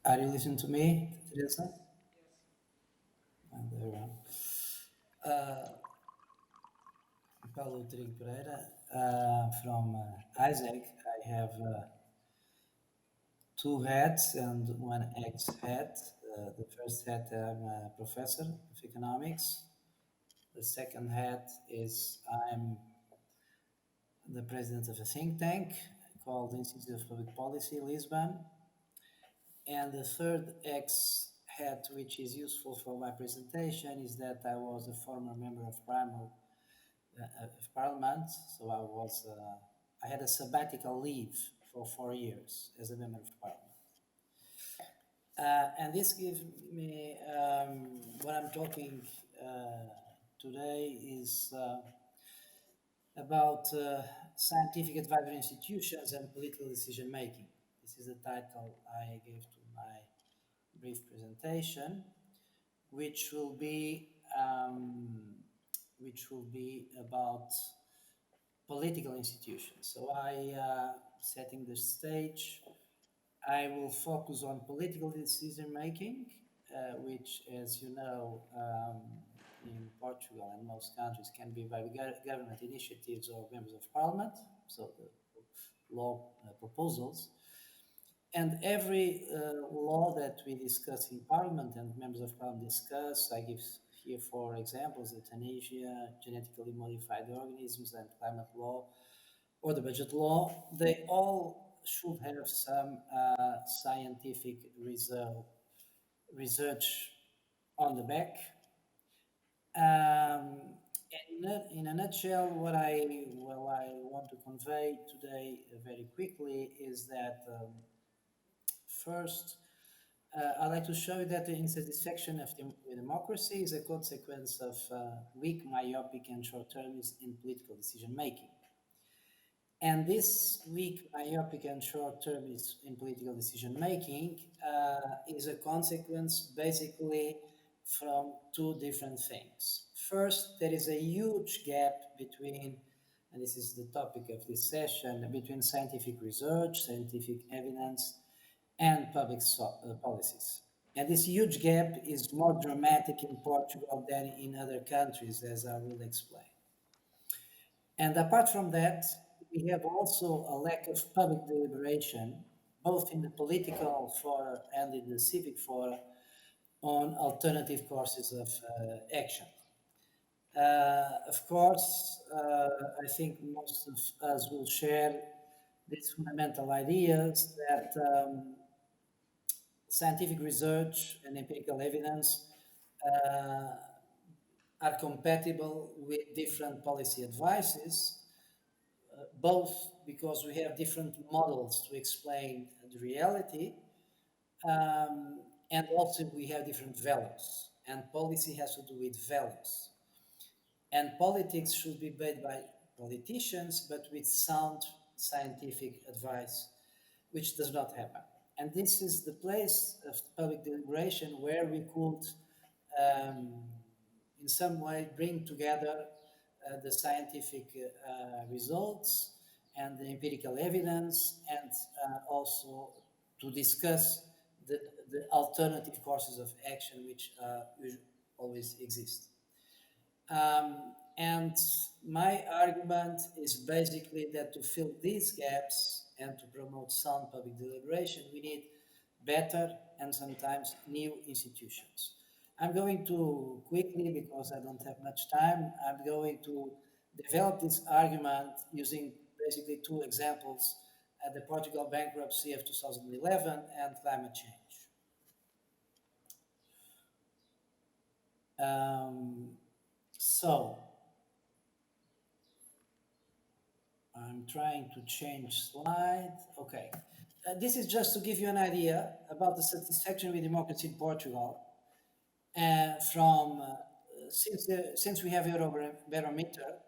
Are you listening to me, Teresa? Yes. And there we are. Paulo Trigo Pereira, from Isaac. I have 2 hats and 1 ex-hat. The first hat, I'm a professor of economics. The second hat is I'm the president of a think tank called Institute of Public Policy, Lisbon. And the third ex-hat, which is useful for my presentation, is that I was a former member of Parliament, so I had a sabbatical leave for 4 years as a member of Parliament. And this gives me, what I'm talking today is about scientific advisory institutions and political decision making. This is the title I gave to my brief presentation, which will be about political institutions. So setting the stage, I will focus on political decision making, which, as you know, in Portugal and most countries can be by government initiatives or members of parliament, so the law proposals. And every law that we discuss in parliament and members of parliament discuss, I give here 4 examples: euthanasia, genetically modified organisms, and climate law, or the budget law. They all should have some scientific research on the back. In a nutshell, what I want to convey today very quickly is that first, I'd like to show you that the insatisfaction of democracy is a consequence of weak, myopic, and short-termism in political decision-making. And this weak, myopic, and short-termism in political decision-making is a consequence basically from 2 different things. First, there is a huge gap between, and this is the topic of this session, between scientific research, scientific evidence, and public policies. And this huge gap is more dramatic in Portugal than in other countries, as I will explain. And apart from that, we have also a lack of public deliberation, both in the political fora and in the civic fora, on alternative courses of action. Of course, I think most of us will share these fundamental ideas that scientific research and empirical evidence are compatible with different policy advices, both because we have different models to explain the reality, and also we have different values, and policy has to do with values. And politics should be made by politicians, but with sound scientific advice, which does not happen. And this is the place of public deliberation where we could, in some way, bring together the scientific results and the empirical evidence, and also to discuss the alternative courses of action which always exist. And my argument is basically that to fill these gaps and to promote sound public deliberation, we need better and sometimes new institutions. I'm going to quickly, because I don't have much time, I'm going to develop this argument using basically 2 examples: the Portugal bankruptcy of 2011 and climate change. So, I'm trying to change slide. Okay. This is just to give you an idea about the satisfaction with democracy in Portugal. Since we have Eurobarometer,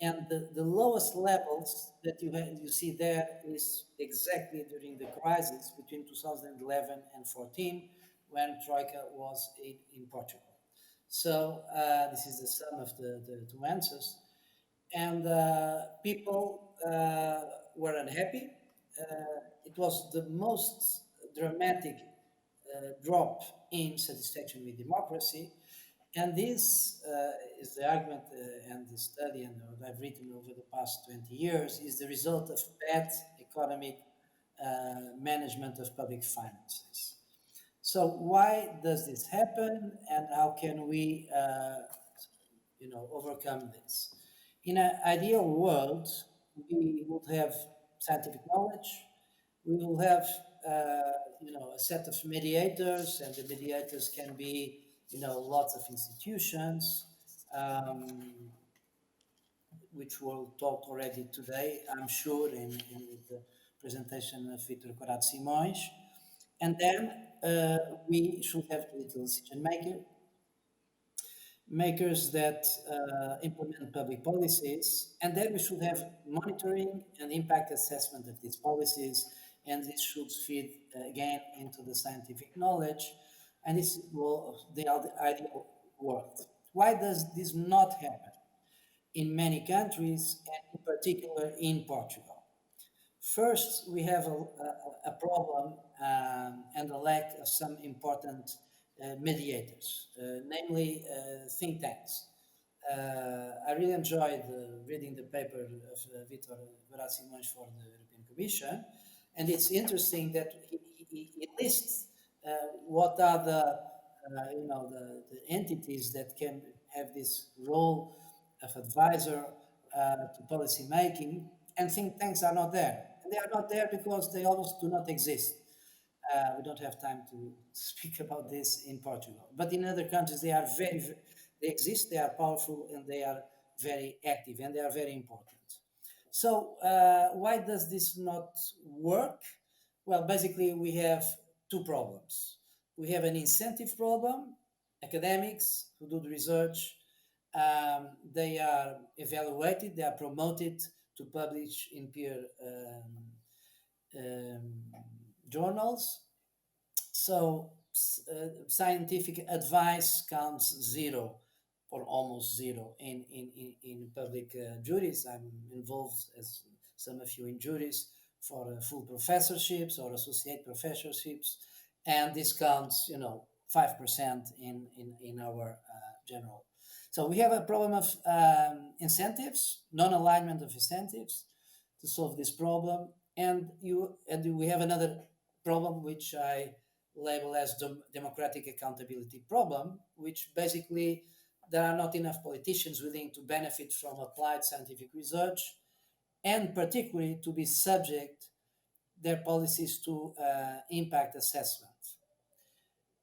And the lowest levels that you see there is exactly during the crisis between 2011 and 14, when Troika was in Portugal. So this is the sum of the two answers. And people were unhappy. It was the most dramatic drop in satisfaction with democracy. And this is the argument and the study and what I've written over the past 20 years is the result of bad economic management of public finances. So why does this happen, and how can we, overcome this? In an ideal world, we would have scientific knowledge. We will have, a set of mediators, and the mediators can be, lots of institutions, which we'll talk already today, I'm sure, in the presentation of Victor Corrado Simões. And then we should have political decision makers that implement public policies, and then we should have monitoring and impact assessment of these policies, and this should feed again into the scientific knowledge, and this will the ideal world. Why does this not happen in many countries, and in particular in Portugal? First, we have a problem and a lack of some important mediators, namely think tanks. I really enjoyed reading the paper of Victor Corrado Simões for the European Commission, and it's interesting that he lists what are the entities that can have this role of advisor to policy making, and think tanks are not there. And they are not there because they almost do not exist. We don't have time to speak about this in Portugal, but in other countries they are they exist, they are powerful, and they are very active, and they are very important. So why does this not work? Well, basically we have two problems. We have an incentive problem. Academics who do the research, they are evaluated, they are promoted to publish in peer journals. So scientific advice counts zero or almost zero in public juries. I'm involved, as some of you, in juries for full professorships or associate professorships, and this counts 5% in our general. So we have a problem of incentives, non-alignment of incentives to solve this problem, and we have another problem which I label as the democratic accountability problem, which basically there are not enough politicians willing to benefit from applied scientific research, and particularly to be subject their policies to impact assessment.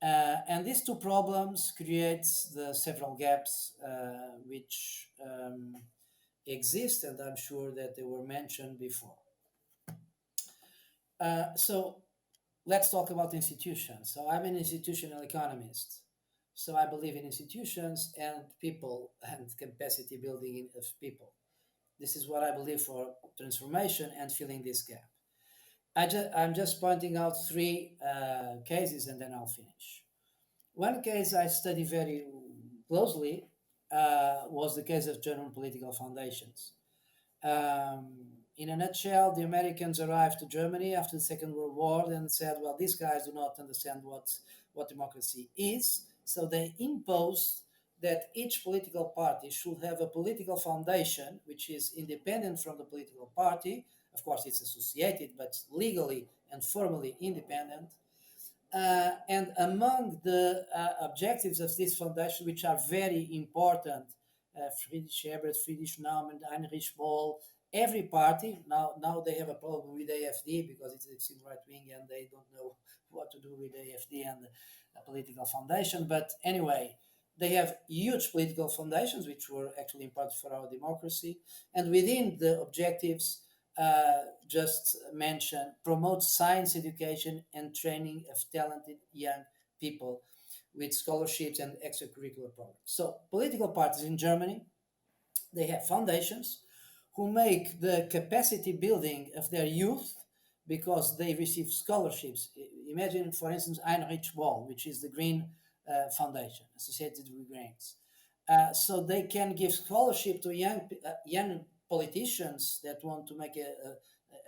And these two problems creates the several gaps which exist, and I'm sure that they were mentioned before. So let's talk about institutions. So I'm an institutional economist. So I believe in institutions and people and capacity building of people. This is what I believe for transformation and filling this gap. I'm just pointing out three cases, and then I'll finish. One case I study very closely was the case of German political foundations. In a nutshell, the Americans arrived to Germany after the Second World War and said, well, these guys do not understand what democracy is. So they imposed that each political party should have a political foundation which is independent from the political party. Of course, it's associated, but legally and formally independent. And among the objectives of this foundation, which are very important, Friedrich Ebert, Friedrich Naumann, Heinrich Boll, every party, now they have a problem with AfD because it's extreme right wing and they don't know what to do with AfD and the political foundation. But anyway, they have huge political foundations, which were actually important for our democracy. And within the objectives, just mention, promote science education and training of talented young people with scholarships and extracurricular programs. So political parties in Germany, they have foundations who make the capacity building of their youth because they receive scholarships. Imagine, for instance, Heinrich Ball, which is the Green Foundation associated with Greens. So they can give scholarship to young politicians that want to make a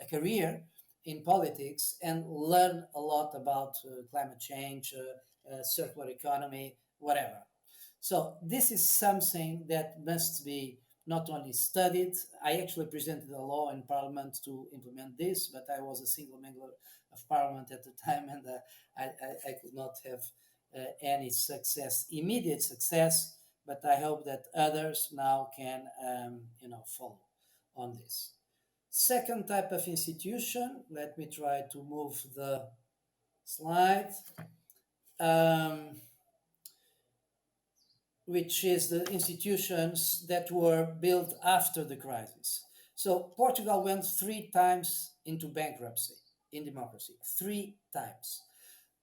career in politics and learn a lot about climate change, circular economy, whatever. So this is something that must be not only studied. I actually presented a law in Parliament to implement this, but I was a single member of Parliament at the time, and I could not have any success, immediate success. But I hope that others now can, follow on this. Second type of institution. Let me try to move the slide. Which is the institutions that were built after the crisis. So Portugal went 3 times into bankruptcy in democracy, 3 times.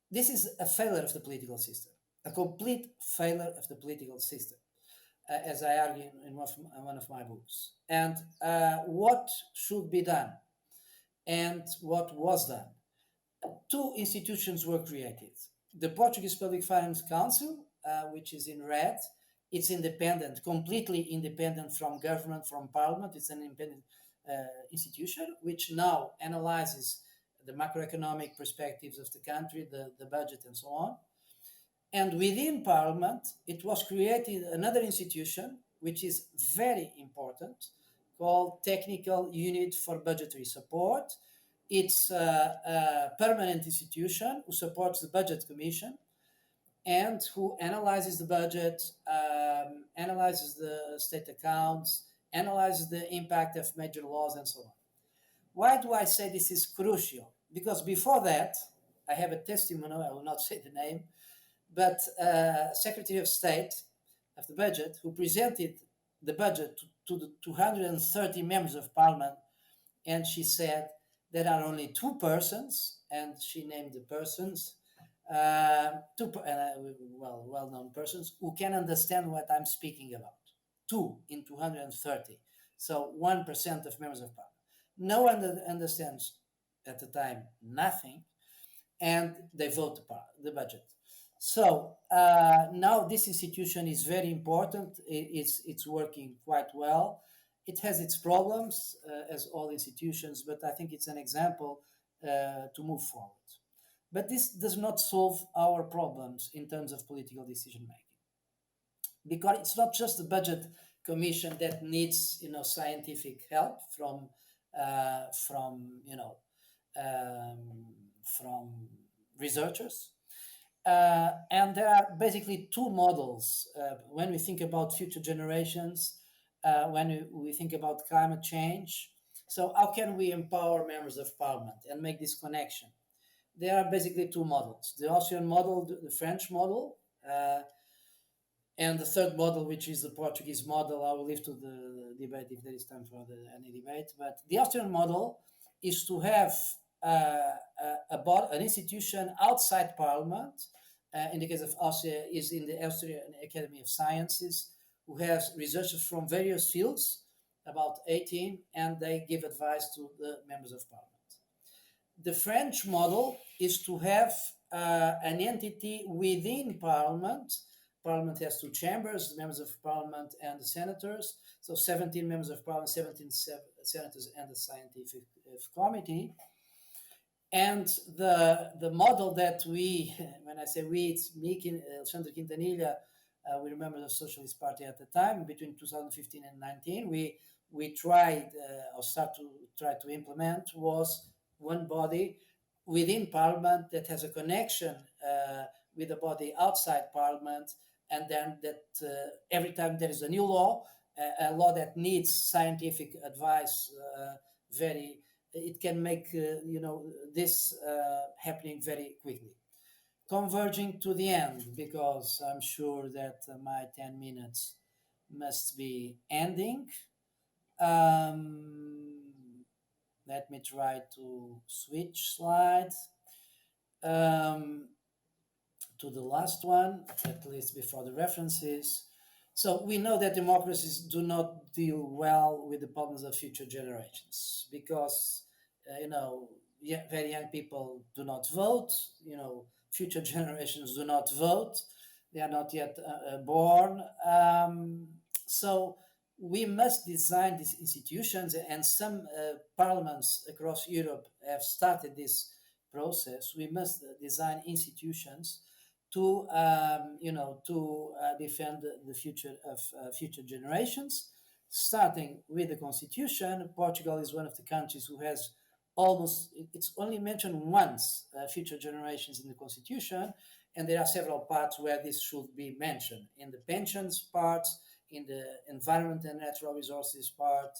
This is a failure of the political system, a complete failure of the political system, as I argue in one of my books. And what should be done and what was done? 2 institutions were created. The Portuguese Public Finance Council, which is in red. It's independent, completely independent from government, from parliament. It's an independent institution, which now analyzes the macroeconomic perspectives of the country, the budget, and so on. And within parliament, it was created another institution, which is very important, called Technical Unit for Budgetary Support. It's a permanent institution who supports the Budget Commission and who analyzes the budget, analyzes the state accounts, analyzes the impact of major laws, and so on. Why do I say this is crucial? Because before that, I have a testimonial, I will not say the name, but Secretary of State of the Budget, who presented the budget to the 230 members of Parliament, and she said, there are only 2 persons, and she named the persons, well-known persons who can understand what I'm speaking about. 2 in 230. So 1% of members of parliament. No one understands at the time nothing, and they vote the budget. So now this institution is very important. It's working quite well. It has its problems, as all institutions, but I think it's an example to move forward. But this does not solve our problems in terms of political decision making, because it's not just the Budget Commission that needs, scientific help from researchers. And there are basically 2 models when we think about future generations, when we think about climate change. So how can we empower members of parliament and make this connection? There are basically 2 models: the Austrian model, the French model, and the third model, which is the Portuguese model. I will leave to the debate if there is time for any debate. But the Austrian model is to have an institution outside parliament. In the case of Austria, is in the Austrian Academy of Sciences, who has researchers from various fields, about 18, and they give advice to the members of parliament. The French model is to have an entity within parliament. Parliament has 2 chambers, the members of parliament and the senators. So 17 members of parliament, 17 senators, and the scientific committee. And the model that we, when I say we, it's me, Alexandre Quintanilha, we remember the Socialist Party at the time, between 2015 and 19, we tried, or start to try to implement, was one body within Parliament that has a connection with a body outside Parliament, and then that every time there is a new law, a law that needs scientific advice, it can make this happening very quickly. Converging to the end, because I'm sure that my 10 minutes must be ending. Let me try to switch slides to the last one, at least before the references. So we know that democracies do not deal well with the problems of future generations because, very young people do not vote. Future generations do not vote. They are not yet born. So we must design these institutions, and some parliaments across Europe have started this process. We must design institutions to defend the future of future generations, starting with the constitution. Portugal is one of the countries who has it's only mentioned once, future generations in the constitution, and there are several parts where this should be mentioned, in the pensions part, in the environment and natural resources part,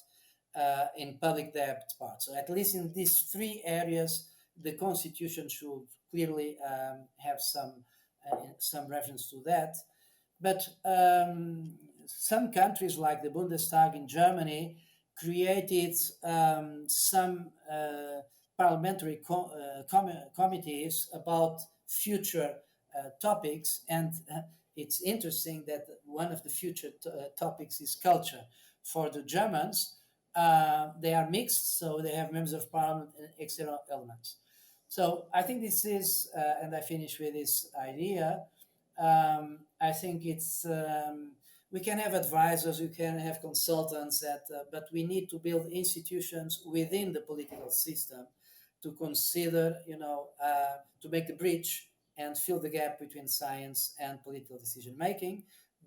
in public debt part. So at least in these three areas, the constitution should clearly have some reference to that. But some countries like the Bundestag in Germany created some parliamentary committees about future topics, and it's interesting that one of the future topics is culture. For the Germans, they are mixed, so they have members of parliament and external elements. So I think this is, and I finish with this idea. I think it's we can have advisors, we can have consultants, but we need to build institutions within the political system to consider, to make the bridge and fill the gap between science and political decision making.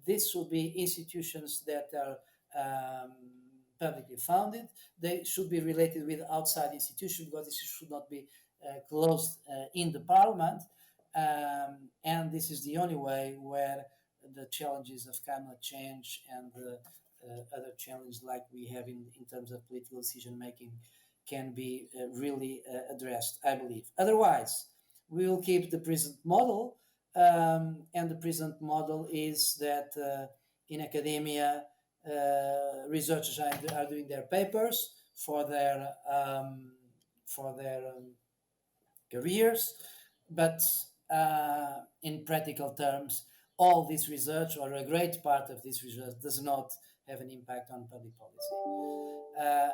This will be institutions that are publicly funded. They should be related with outside institutions, because this should not be closed in the parliament. And this is the only way where the challenges of climate change and other challenges like we have in terms of political decision making can be really addressed, I believe. Otherwise, we will keep the present model, and the present model is that in academia, researchers are doing their papers for their careers, but in practical terms, all this research, or a great part of this research, does not have an impact on public policy.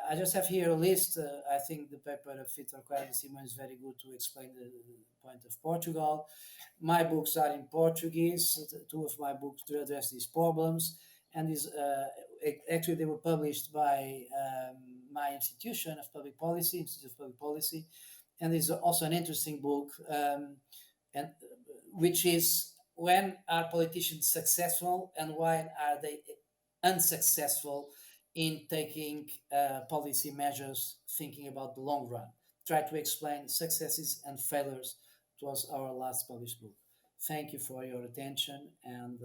I just have here a list. I think the paper of Vitor Coelho and Simão is very good to explain the point of Portugal. My books are in Portuguese. Two of my books to address these problems, and actually they were published by my institution of public policy, Institute of Public Policy, and there's also an interesting book, and which is when are politicians successful and why are they unsuccessful in taking policy measures thinking about the long run. Try to explain successes and failures. It was our last published book. Thank you for your attention, and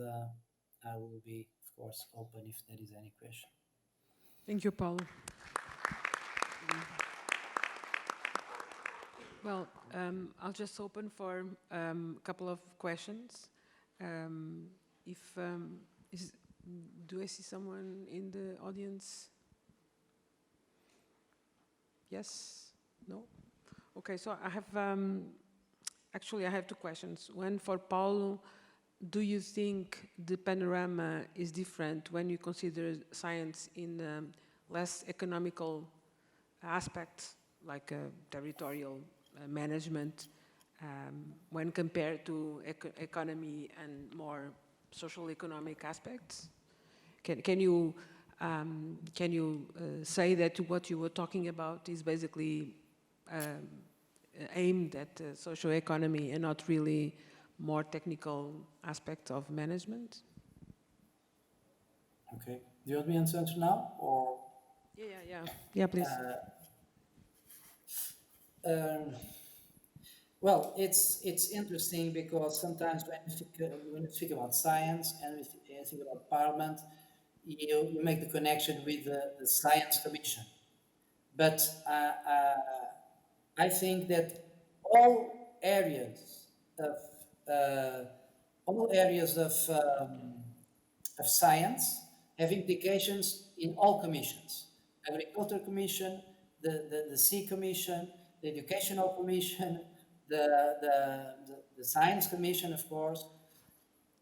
I will be, of course, open if there is any question. Thank you, Paulo. Well, I'll just open for a couple of questions. Do I see someone in the audience? Yes? No? Okay, so I have, actually I have two questions. One for Paulo. Do you think the panorama is different when you consider science in less economical aspects, like territorial management, when compared to economy and more social economic aspects? Can you say that what you were talking about is basically aimed at social economy and not really more technical aspects of management? Okay. Do you want me to answer now, or? Yeah, please. Well, it's interesting because sometimes when you think about science and when you think about parliament, you make the connection with the Science Commission. But I think that all areas of science have implications in all commissions: Agriculture Commission, the Sea Commission, the Educational Commission, the Science Commission, of course.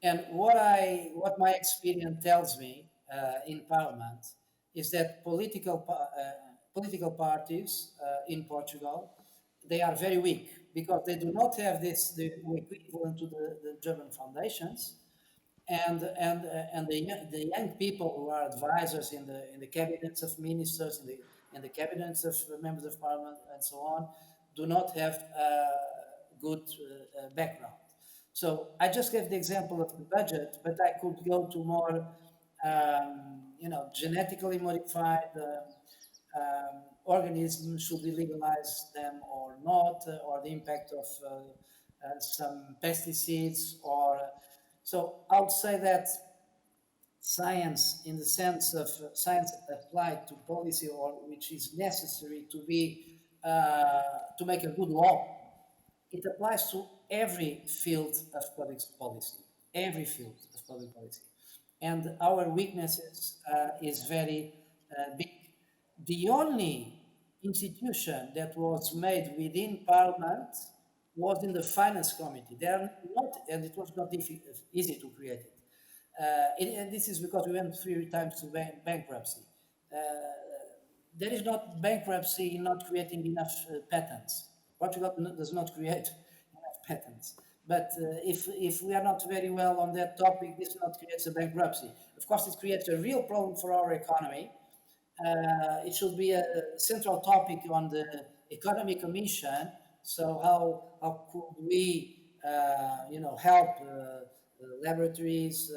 And what my experience tells me in Parliament is that political parties in Portugal, they are very weak because they do not have the equivalent to the German foundations, and the young people who are advisors in the cabinets of ministers, in the cabinets of members of parliament, and so on, do not have good background. So I just gave the example of the budget, but I could go to more, genetically modified organisms. Should we legalize them or not, or the impact of some pesticides, or so I would say that science, in the sense of science applied to policy, or which is necessary to be to make a good law, it applies to every field of public policy, every field of public policy. And our weaknesses is very big. The only institution that was made within Parliament was in the Finance Committee. They are not, and it was not easy to create it. And this is because we went 3 times to bankruptcy. There is not bankruptcy in not creating enough patents. Portugal does not create enough patents. But if we are not very well on that topic, this not creates a bankruptcy. Of course, it creates a real problem for our economy. It should be a central topic on the Economy Commission. So how could we, help laboratories,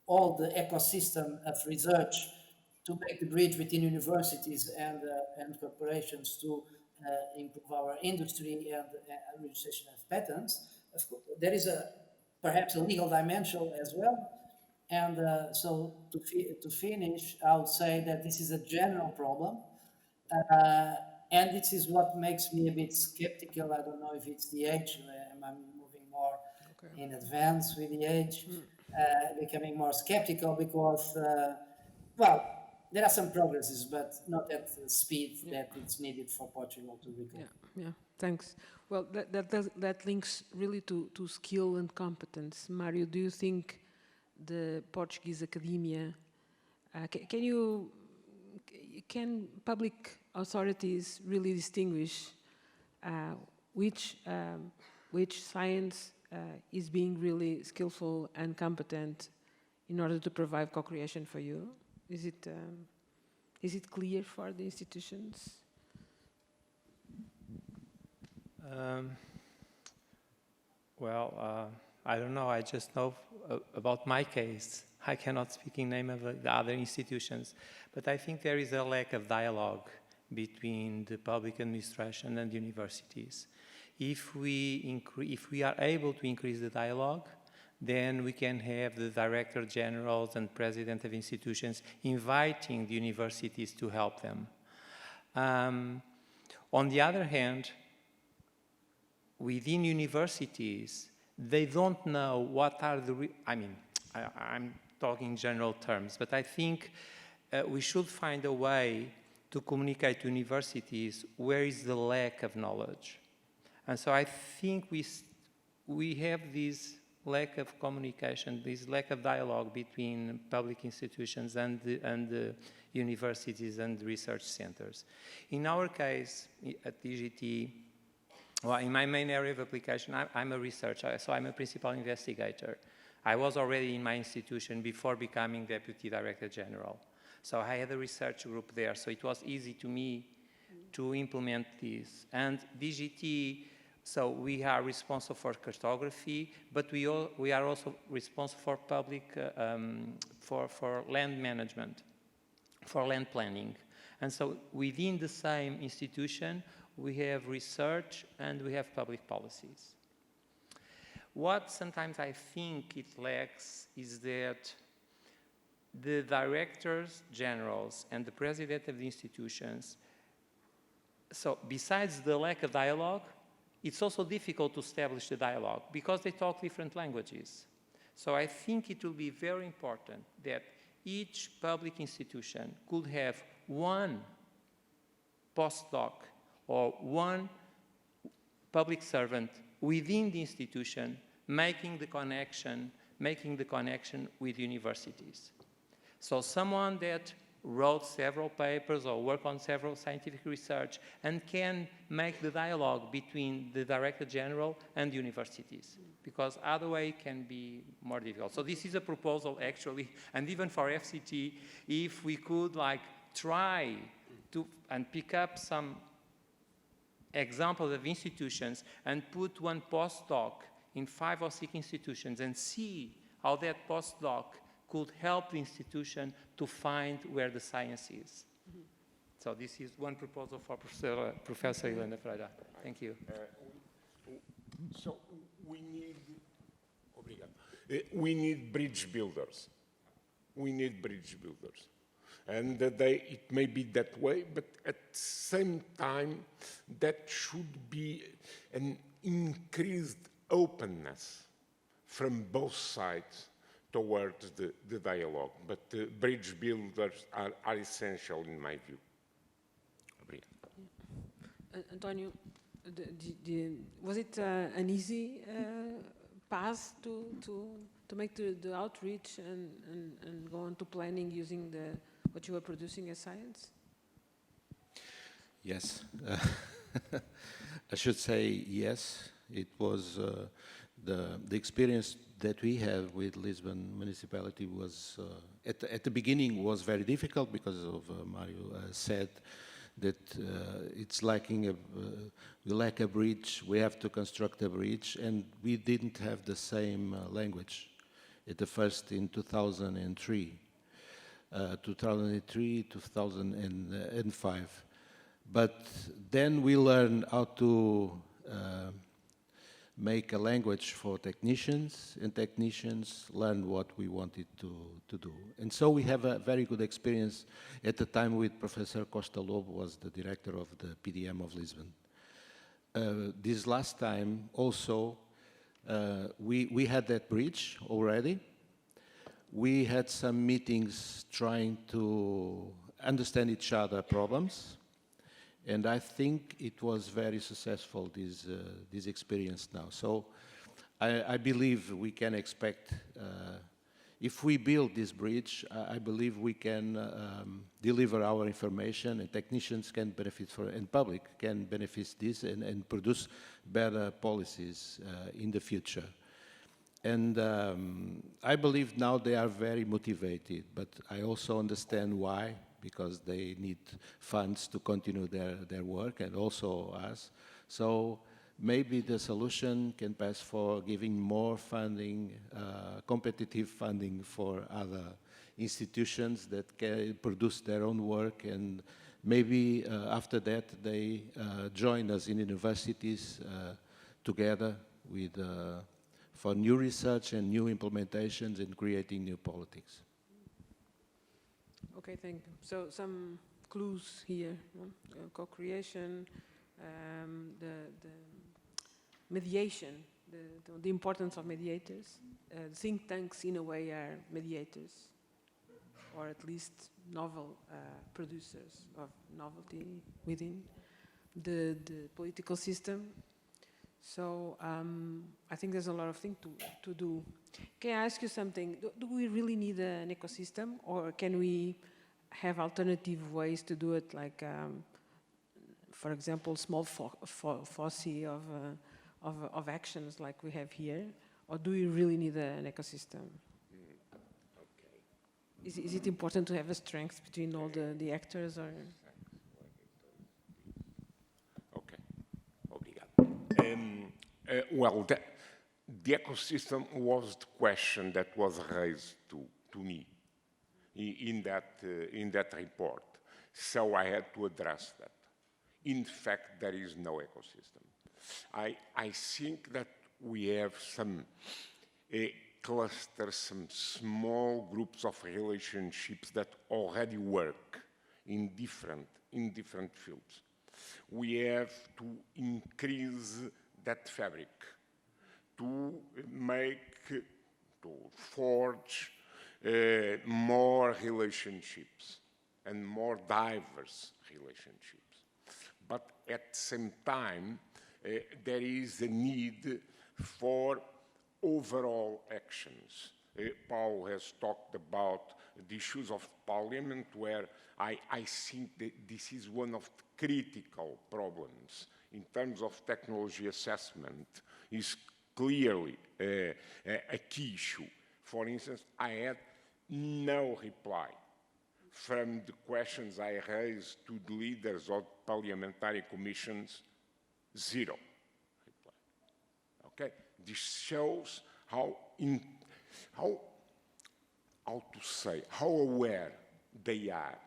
all the ecosystem of research to make the bridge between universities and corporations to improve our industry and registration of patents. Of course, there is perhaps a legal dimension as well. And so to finish, I would say that this is a general problem. And this is what makes me a bit skeptical. I don't know if it's the age. I'm moving more in advance with the age, becoming more skeptical because, there are some progresses, but not at the speed that it's needed for Portugal to recover. Yeah, thanks. Well, that links really to skill and competence. Mario, do you think the Portuguese academia, can public authorities really distinguish which science is being really skillful and competent in order to provide co-creation for you? Is it clear for the institutions? I don't know. I just know about my case. I cannot speak in name of the other institutions, but I think there is a lack of dialogue between the public administration and universities. If we are able to increase the dialogue, then we can have the director generals and president of institutions inviting the universities to help them. On the other hand, within universities, they don't know what are the, I'm talking in general terms, but I think we should find a way to communicate to universities where is the lack of knowledge. And so I think we have this lack of communication, this lack of dialogue between public institutions and the universities and research centers. In our case, at DGT, well, in my main area of application, I'm a researcher, so I'm a principal investigator. I was already in my institution before becoming Deputy Director General. So I had a research group there, so it was easy to me to implement this. And DGT, so we are responsible for cartography, but we are also responsible for public, for land management, for land planning. And so within the same institution, we have research and we have public policies. What sometimes I think it lacks is that the directors generals and the president of the institutions, so besides the lack of dialogue, it's also difficult to establish the dialogue because they talk different languages. So I think it will be very important that each public institution could have one postdoc or one public servant within the institution making the connection with universities. So someone that wrote several papers or worked on several scientific research and can make the dialogue between the Director General and universities, because other way it can be more difficult. So this is a proposal actually, and even for FCT, if we could like try to and pick up some examples of institutions and put one postdoc in 5 or 6 institutions and see how that postdoc could help the institution to find where the science is. Mm-hmm. So this is one proposal for Professor Helena Freire. Thank you. So we need bridge builders. We need bridge builders. And it may be that way, but at the same time, that should be an increased openness from both sides towards the dialogue. But bridge builders are essential in my view. António, was it an easy path to make the outreach and go on to planning using what you were producing as science? Yes. I should say yes. It was the experience that we have with Lisbon municipality was at the beginning was very difficult because of Mario said that it's lacking we lack a bridge. We have to construct a bridge, and we didn't have the same language at the first in 2003, 2005. But then we learned how to make a language for technicians, and technicians learned what we wanted to do. And so we have a very good experience at the time with Professor Costa Lobo, was the director of the PDM of Lisbon. This last time also, we had that bridge already. We had some meetings trying to understand each other problems. And I think it was very successful, this experience now. So I believe we can expect, if we build this bridge, I believe we can deliver our information, and technicians can benefit from it, and public can benefit this and produce better policies in the future. And I believe now they are very motivated, but I also understand why, because they need funds to continue their work, and also us. So maybe the solution can pass for giving more funding, competitive funding for other institutions that can produce their own work, and maybe after that they join us in universities together with, for new research and new implementations and creating new politics. Okay, thank you. So some clues here, co-creation, the mediation, the importance of mediators. Think tanks, in a way, are mediators, or at least novel producers of novelty within the political system. So I think there's a lot of things to do. Can I ask you something? Do we really need an ecosystem, or can we have alternative ways to do it, like, for example, small foci of actions like we have here? Or do we really need an ecosystem? Okay. Is it important to have a strength between all the actors, or? Okay. Obrigado. Well, the ecosystem was the question that was raised to me in that report. So I had to address that. In fact, there is no ecosystem. I think that we have some clusters, some small groups of relationships that already work in different fields. We have to increase that fabric, to forge more relationships and more diverse relationships. But at the same time, there is a need for overall actions. Paul has talked about the issues of parliament, where I think that this is one of the critical problems in terms of technology assessment, is clearly a key issue. For instance, I had no reply from the questions I raised to the leaders of parliamentary commissions, zero reply. Okay, this shows how aware they are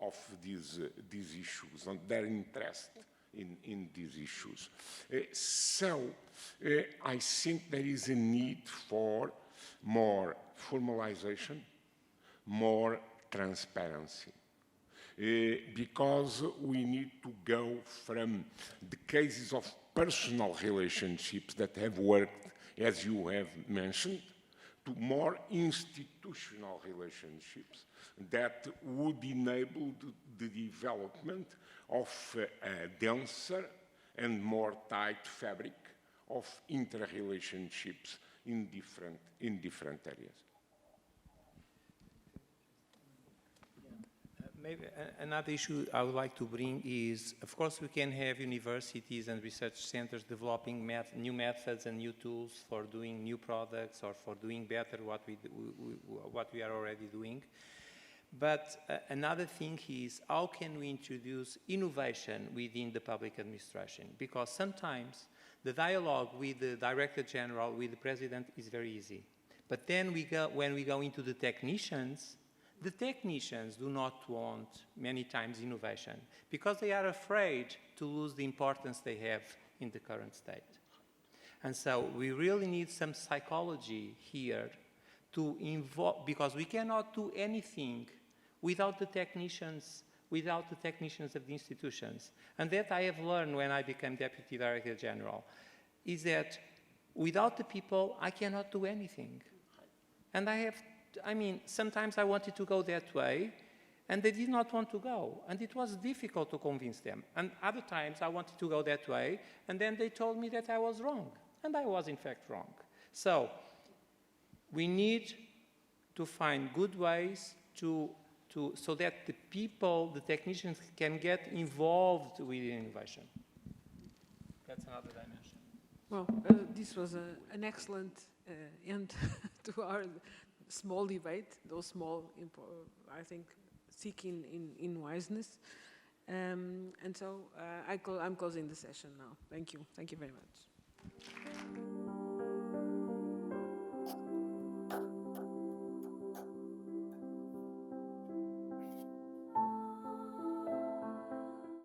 of these issues and their interest in these issues. I think there is a need for more formalization, more transparency, because we need to go from the cases of personal relationships that have worked, as you have mentioned, to more institutional relationships that would enable the development of a denser and more tight fabric of interrelationships in different areas. Maybe another issue I would like to bring is, of course, we can have universities and research centers developing new methods and new tools for doing new products or for doing better what we are already doing. But another thing is, how can we introduce innovation within the public administration? Because sometimes the dialogue with the Director General, with the President, is very easy. But then when we go into the technicians do not want, many times, innovation, because they are afraid to lose the importance they have in the current state. And so we really need some psychology here to involve, because we cannot do anything without the technicians of the institutions. And that I have learned when I became Deputy Director General, is that without the people, I cannot do anything. And sometimes I wanted to go that way, and they did not want to go, and it was difficult to convince them. And other times I wanted to go that way, and then they told me that I was wrong, and I was in fact wrong. So we need to find good ways so that the people, the technicians, can get involved with innovation. That's another dimension. Well, this was an excellent end to our small debate, though small, I think, seeking in wiseness. And so I'm closing the session now. Thank you. Thank you very much.